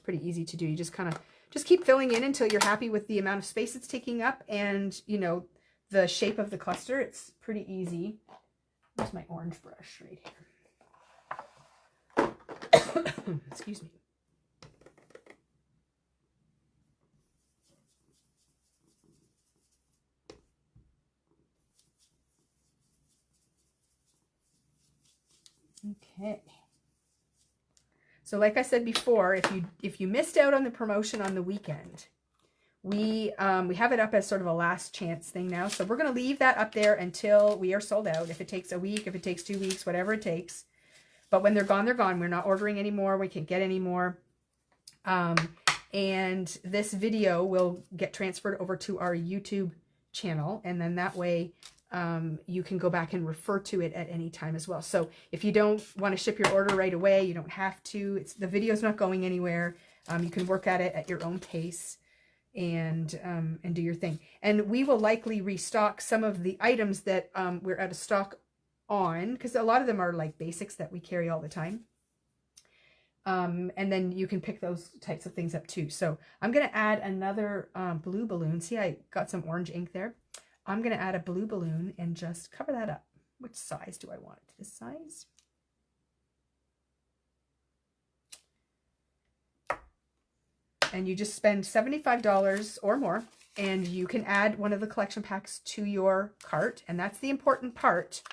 pretty easy to do. You just kind of keep filling in until you're happy with the amount of space it's taking up and, you know, the shape of the cluster. It's pretty easy. Where's my orange brush? Right here. Excuse me. Okay. So like I said before, if you missed out on the promotion on the weekend, we have it up as sort of a last chance thing now. So we're going to leave that up there until we are sold out. If it takes a week, if it takes 2 weeks, whatever it takes. But when they're gone, they're gone. We're not ordering anymore. We can't get any more. And this video will get transferred over to our YouTube channel. And then that way you can go back and refer to it at any time as well. So if you don't want to ship your order right away, you don't have to. The video's not going anywhere. You can work at it at your own pace and do your thing. And we will likely restock some of the items that we're out of stock on, because a lot of them are like basics that we carry all the time. And then you can pick those types of things up too. So I'm going to add another blue balloon. See, I got some orange ink there. I'm going to add a blue balloon and just cover that up. Which size do I want? This size? And you just spend $75 or more, and you can add one of the collection packs to your cart. And that's the important part,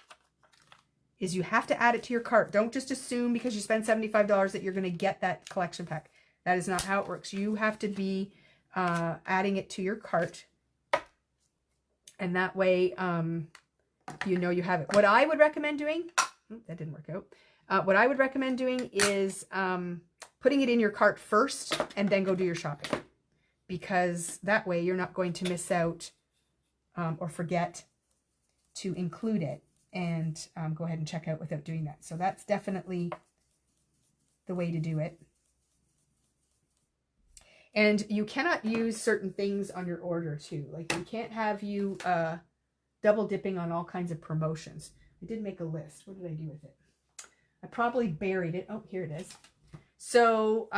is you have to add it to your cart. Don't just assume because you spend $75 that you're going to get that collection pack. That is not how it works. You have to be adding it to your cart. And that way, you know you have it. What I would recommend doing, that didn't work out. What I would recommend doing is putting it in your cart first and then go do your shopping. Because that way you're not going to miss out or forget to include it and go ahead and check out without doing that. So that's definitely the way to do it. And you cannot use certain things on your order too. Like we can't have you double dipping on all kinds of promotions. I did make a list. What did I do with it? I probably buried it. Oh, here it is. So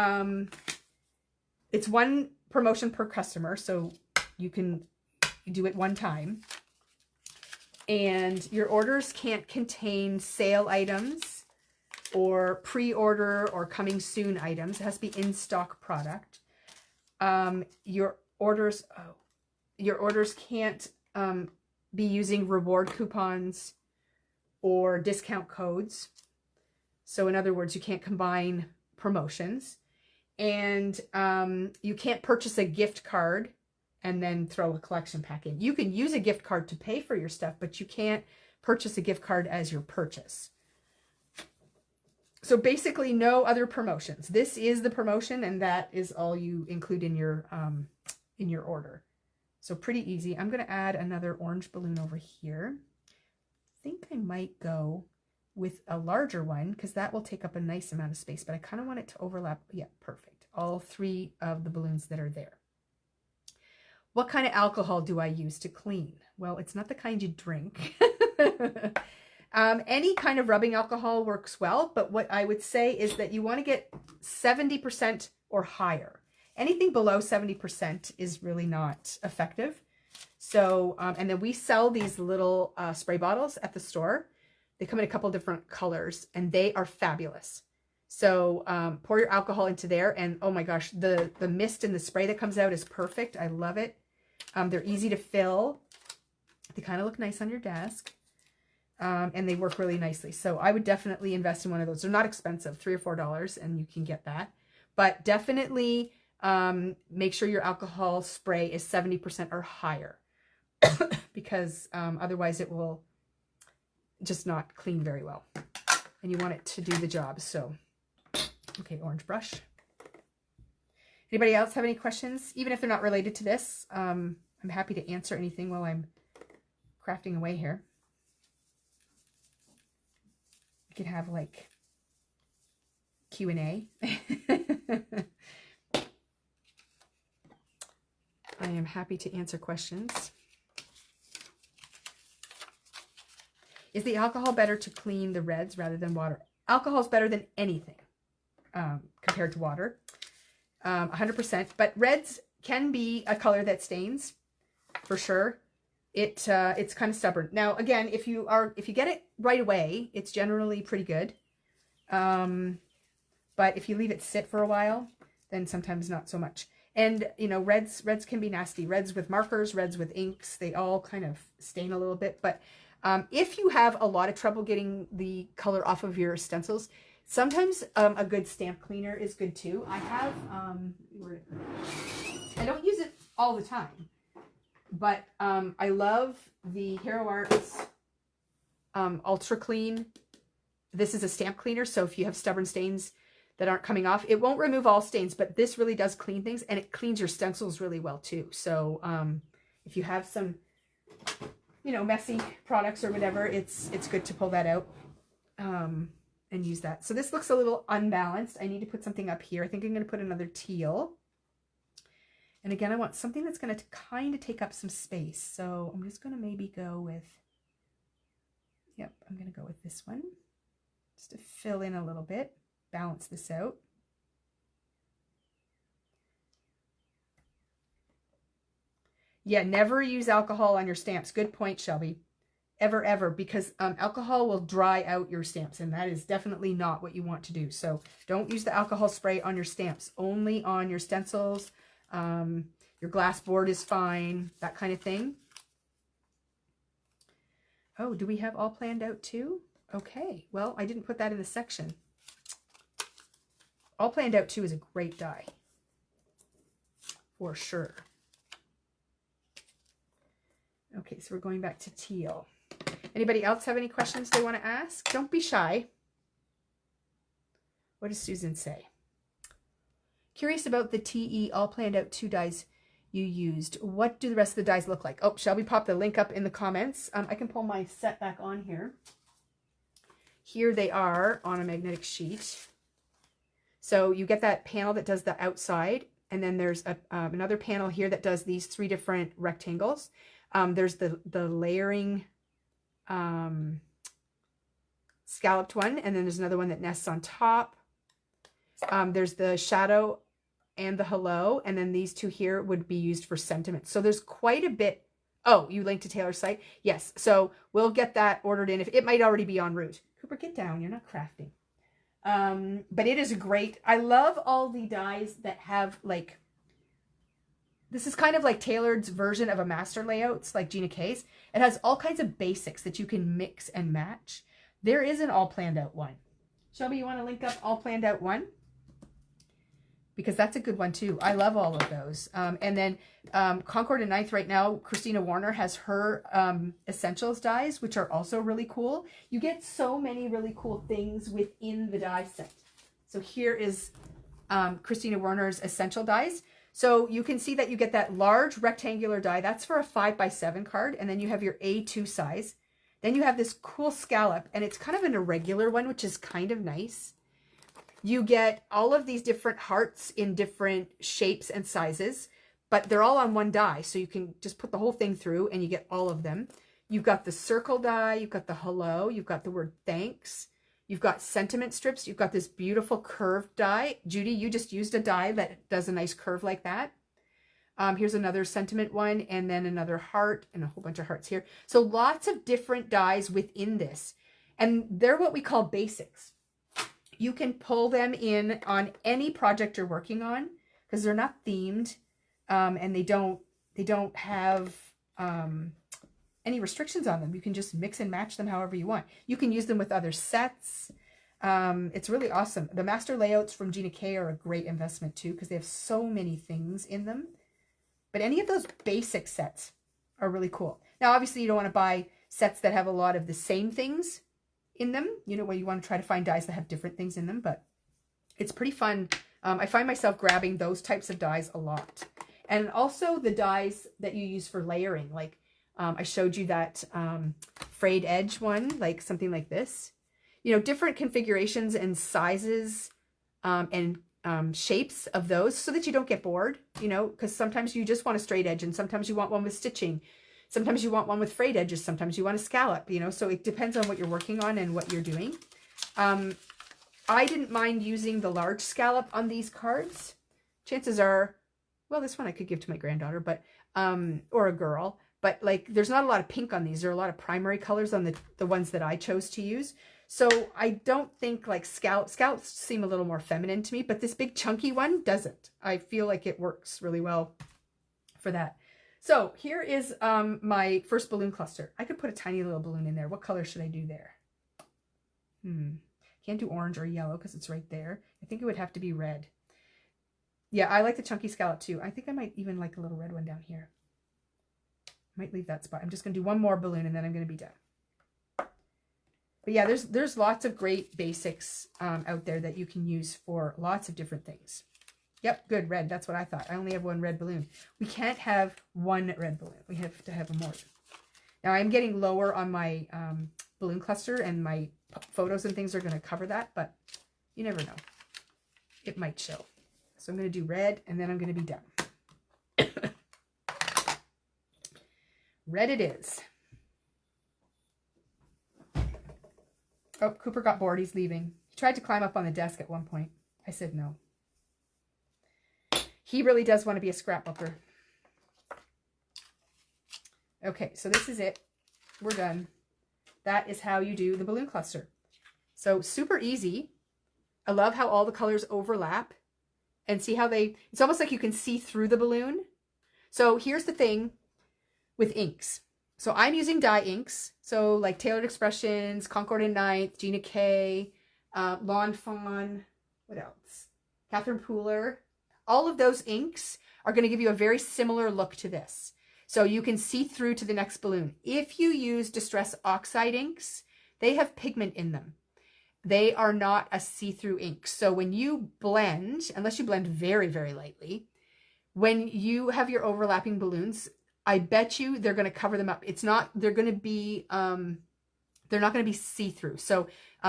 it's one promotion per customer. So you can do it one time. And your orders can't contain sale items or pre-order or coming soon items. It has to be in-stock product. Your orders can't be using reward coupons or discount codes. So in other words, you can't combine promotions. And you can't purchase a gift card and then throw a collection pack in. You can use a gift card to pay for your stuff, but you can't purchase a gift card as your purchase. So basically no other promotions. This is the promotion, and that is all you include in your order. So pretty easy. I'm going to add another orange balloon over here. I think I might go with a larger one because that will take up a nice amount of space, but I kind of want it to overlap. Yeah, perfect. All three of the balloons that are there. What kind of alcohol do I use to clean? Well, it's not the kind you drink. Any kind of rubbing alcohol works well, but what I would say is that you want to get 70% or higher. Anything below 70% is really not effective. So, and then we sell these little spray bottles at the store. They come in a couple different colors and they are fabulous. So pour your alcohol into there and oh my gosh, the mist and the spray that comes out is perfect. I love it. They're easy to fill. They kind of look nice on your desk. And they work really nicely. So I would definitely invest in one of those. They're not expensive, $3 or $4, and you can get that. But definitely make sure your alcohol spray is 70% or higher because otherwise it will just not clean very well. And you want it to do the job. So, okay, orange brush. Anybody else have any questions? Even if they're not related to this, I'm happy to answer anything while I'm crafting away here. We could have like Q&A. I am happy to answer questions. Is the alcohol better to clean the reds rather than water? Alcohol is better than anything compared to water, 100%. But reds can be a color that stains, for sure. It's kind of stubborn. Now, again, if you get it right away, it's generally pretty good. But if you leave it sit for a while, then sometimes not so much. And, you know, reds can be nasty. Reds with markers, reds with inks, they all kind of stain a little bit. But if you have a lot of trouble getting the color off of your stencils, sometimes a good stamp cleaner is good too. I have, I don't use it all the time, but I love the Hero Arts Ultra Clean. This is a stamp cleaner, so if you have stubborn stains that aren't coming off, it won't remove all stains, but this really does clean things, and it cleans your stencils really well too. So if you have some, you know, messy products or whatever, it's good to pull that out and use that. So this looks a little unbalanced. I need to put something up here. I think I'm going to put another teal. And again, I want something that's going to kind of take up some space. So I'm just going to maybe go with, yep, I'm going to go with this one just to fill in a little bit, balance this out. Yeah, never use alcohol on your stamps. Good point, Shelby. Ever, because alcohol will dry out your stamps, and that is definitely not what you want to do. So don't use the alcohol spray on your stamps, only on your stencils. Your glass board is fine, that kind of thing. Oh, do we have all planned out too? Okay, well, I didn't put that in the section. All planned out too is a great die, for sure. Okay, so we're going back to teal. Anybody else have any questions they want to ask? Don't be shy. What does Susan say? Curious about the TE all planned out 2 dies you used. What do the rest of the dies look like? Oh, Shelby popped the link up in the comments. I can pull my set back on here. Here they are on a magnetic sheet. So you get that panel that does the outside, and then there's another panel here that does these 3 different rectangles. There's the layering scalloped one, and then there's another one that nests on top. There's the shadow and the hello, and then these 2 here would be used for sentiment. So there's quite a bit. Oh, you linked to Taylor's site? Yes. So we'll get that ordered in. If it might already be en route. Cooper, get down. You're not crafting. But it is a great. I love all the dies that have like. This is kind of like Tailored's version of a master layouts, like Gina K's. It has all kinds of basics that you can mix and match. There is an all planned out one. Shelby, you want to link up all planned out one? Because that's a good one too. I love all of those. And then Concord and Ninth right now, Christina Warner has her Essentials dies, which are also really cool. You get so many really cool things within the die set. So here is Christina Warner's Essential dies. So you can see that you get that large rectangular die. That's for a 5x7 card. And then you have your A2 size. Then you have this cool scallop, and it's kind of an irregular one, which is kind of nice. You get all of these different hearts in different shapes and sizes, but they're all on one die. So you can just put the whole thing through and you get all of them. You've got the circle die. You've got the hello. You've got the word thanks. You've got sentiment strips. You've got this beautiful curved die. Judy, you just used a die that does a nice curve like that. Here's another sentiment one, and then another heart, and a whole bunch of hearts here. So lots of different dies within this. And they're what we call basics. You can pull them in on any project you're working on because they're not themed, and they don't have any restrictions on them. You can just mix and match them however you want. You can use them with other sets. It's really awesome. The master layouts from Gina K are a great investment too because they have so many things in them. But any of those basic sets are really cool. Now, obviously, you don't want to buy sets that have a lot of the same things in them. You know, where you want to try to find dies that have different things in them. But it's pretty fun. I find myself grabbing those types of dies a lot. And also the dies that you use for layering. Like I showed you that frayed edge one, like something like this. You know, different configurations and sizes and shapes of those so that you don't get bored, you know, because sometimes you just want a straight edge and sometimes you want one with stitching. Sometimes you want one with frayed edges. Sometimes you want a scallop, you know, so it depends on what you're working on and what you're doing. I didn't mind using the large scallop on these cards. Chances are, well, this one I could give to my granddaughter, but, or a girl, but like, there's not a lot of pink on these. There are a lot of primary colors on the ones that I chose to use. So I don't think like scallops seem a little more feminine to me, but this big chunky one doesn't. I feel like it works really well for that. So here is my first balloon cluster. I could put a tiny little balloon in there. What color should I do there? Can't do orange or yellow because it's right there. I think it would have to be red. Yeah, I like the chunky scallop too. I think I might even like a little red one down here. Might leave that spot. I'm just going to do one more balloon and then I'm going to be done. But yeah, there's lots of great basics out there that you can use for lots of different things. Yep, good, red. That's what I thought. I only have one red balloon. We can't have one red balloon. We have to have more. Now I'm getting lower on my balloon cluster and my photos and things are going to cover that, but you never know. It might show. So I'm going to do red and then I'm going to be done. Red it is. Oh, Cooper got bored. He's leaving. He tried to climb up on the desk at one point. I said no. He really does want to be a scrapbooker. Okay, so this is it. We're done. That is how you do the balloon cluster. So super easy. I love how all the colors overlap. And see how it's almost like you can see through the balloon. So here's the thing with inks. So I'm using dye inks. So like Tailored Expressions, Concord and Ninth, Gina K, Lawn Fawn, what else? Catherine Pooler. All of those inks are going to give you a very similar look to this. So you can see through to the next balloon. If you use Distress Oxide inks, they have pigment in them. They are not a see-through ink. So when you blend, unless you blend very, very lightly, when you have your overlapping balloons, I bet you they're going to cover them up. They're going to be, they're not going to be see-through. So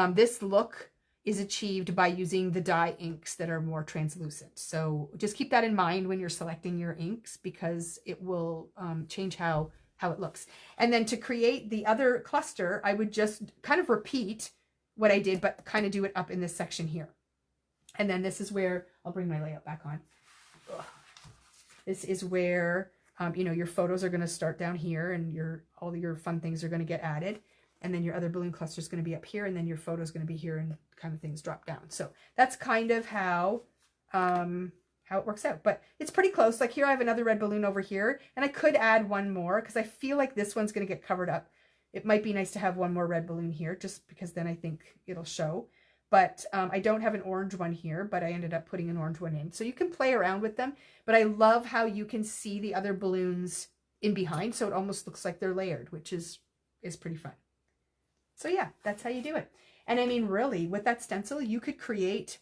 this look is achieved by using the dye inks that are more translucent. So just keep that in mind when you're selecting your inks because it will change how it looks. And then to create the other cluster, I would just kind of repeat what I did, but kind of do it up in this section here. And then this is where, I'll bring my layout back on. Ugh. This is where, you know, your photos are going to start down here and all your fun things are going to get added. And then your other balloon cluster is going to be up here and then your photo is going to be here and kind of things drop down. So that's kind of how it works out. But it's pretty close. Like here I have another red balloon over here and I could add one more because I feel like this one's going to get covered up. It might be nice to have one more red balloon here just because then I think it'll show. But I don't have an orange one here, but I ended up putting an orange one in. So you can play around with them. But I love how you can see the other balloons in behind. So it almost looks like they're layered, which is pretty fun. So yeah, that's how you do it. And I mean, really, with that stencil, you could create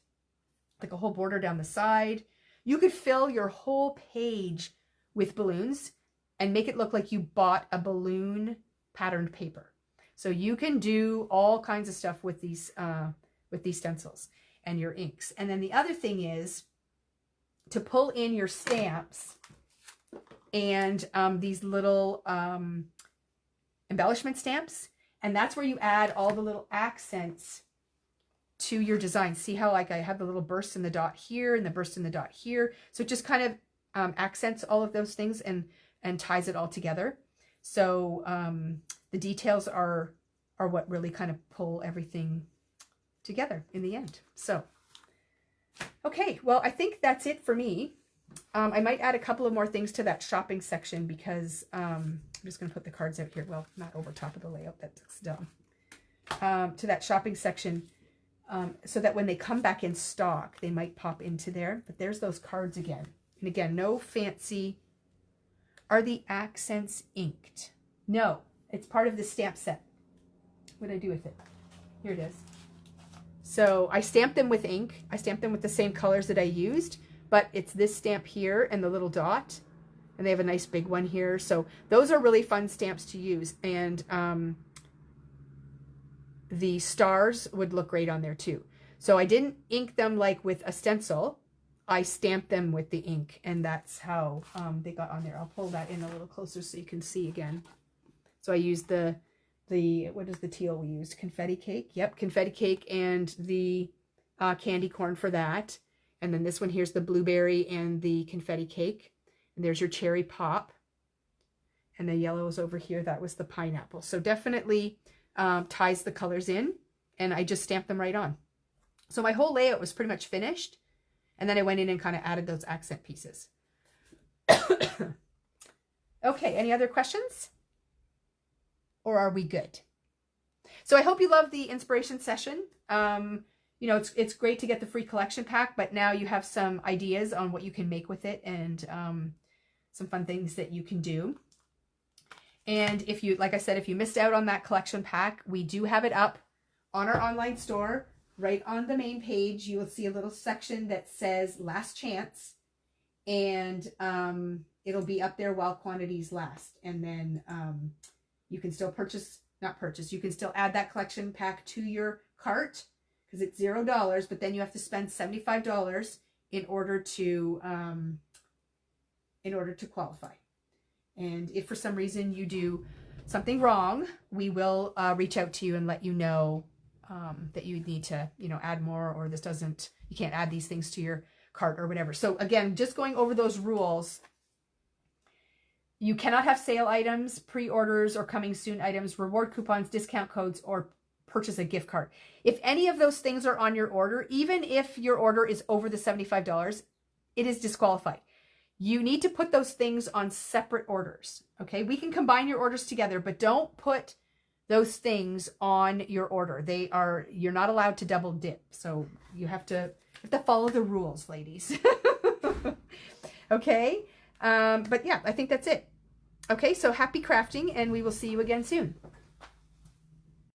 like a whole border down the side. You could fill your whole page with balloons and make it look like you bought a balloon patterned paper. So you can do all kinds of stuff with these stencils and your inks. And then the other thing is to pull in your stamps and these little embellishment stamps. And that's where you add all the little accents to your design. See how like I have the little burst in the dot here and the burst in the dot here. So it just kind of accents all of those things and ties it all together. So the details are what really kind of pull everything together in the end. So, okay, well, I think that's it for me. I might add a couple of more things to that shopping section because I'm just going to put the cards out here. Well, not over top of the layout. That's dumb. To that shopping section so that when they come back in stock, they might pop into there. But there's those cards again. And again, no fancy. Are the accents inked? No, it's part of the stamp set. What did I do with it? Here it is. So I stamped them with ink. I stamped them with the same colors that I used, but it's this stamp here and the little dot. And they have a nice big one here. So those are really fun stamps to use. And the stars would look great on there too. So I didn't ink them like with a stencil. I stamped them with the ink, and that's how they got on there. I'll pull that in a little closer so you can see again. So I used the what is the teal we used? Confetti cake. Yep, confetti cake and the candy corn for that. And then this one here's the blueberry and the confetti cake. And there's your cherry pop. And the yellow is over here. That was the pineapple. So definitely ties the colors in, and I just stamped them right on. So my whole layout was pretty much finished. And then I went in and kind of added those accent pieces. Okay, any other questions? Or are we good? So I hope you love the inspiration session. You know, it's great to get the free collection pack, but now you have some ideas on what you can make with it and some fun things that you can do. And if you, like I said, if you missed out on that collection pack, we do have it up on our online store. Right on the main page, you will see a little section that says last chance, and it'll be up there while quantities last. And then you can still you can still add that collection pack to your cart because it's $0, but then you have to spend $75 in order to qualify. And if for some reason you do something wrong, we will reach out to you and let you know that you need to, you know, add more, or you can't add these things to your cart or whatever. So again, just going over those rules, you cannot have sale items, pre-orders, or coming soon items, reward coupons, discount codes, or purchase a gift card. If any of those things are on your order, even if your order is over the $75, it is disqualified. You need to put those things on separate orders. Okay, we can combine your orders together, but don't put those things on your order. You're not allowed to double dip. So you have to follow the rules, ladies. Okay. But yeah, I think that's it. Okay. So happy crafting, and we will see you again soon.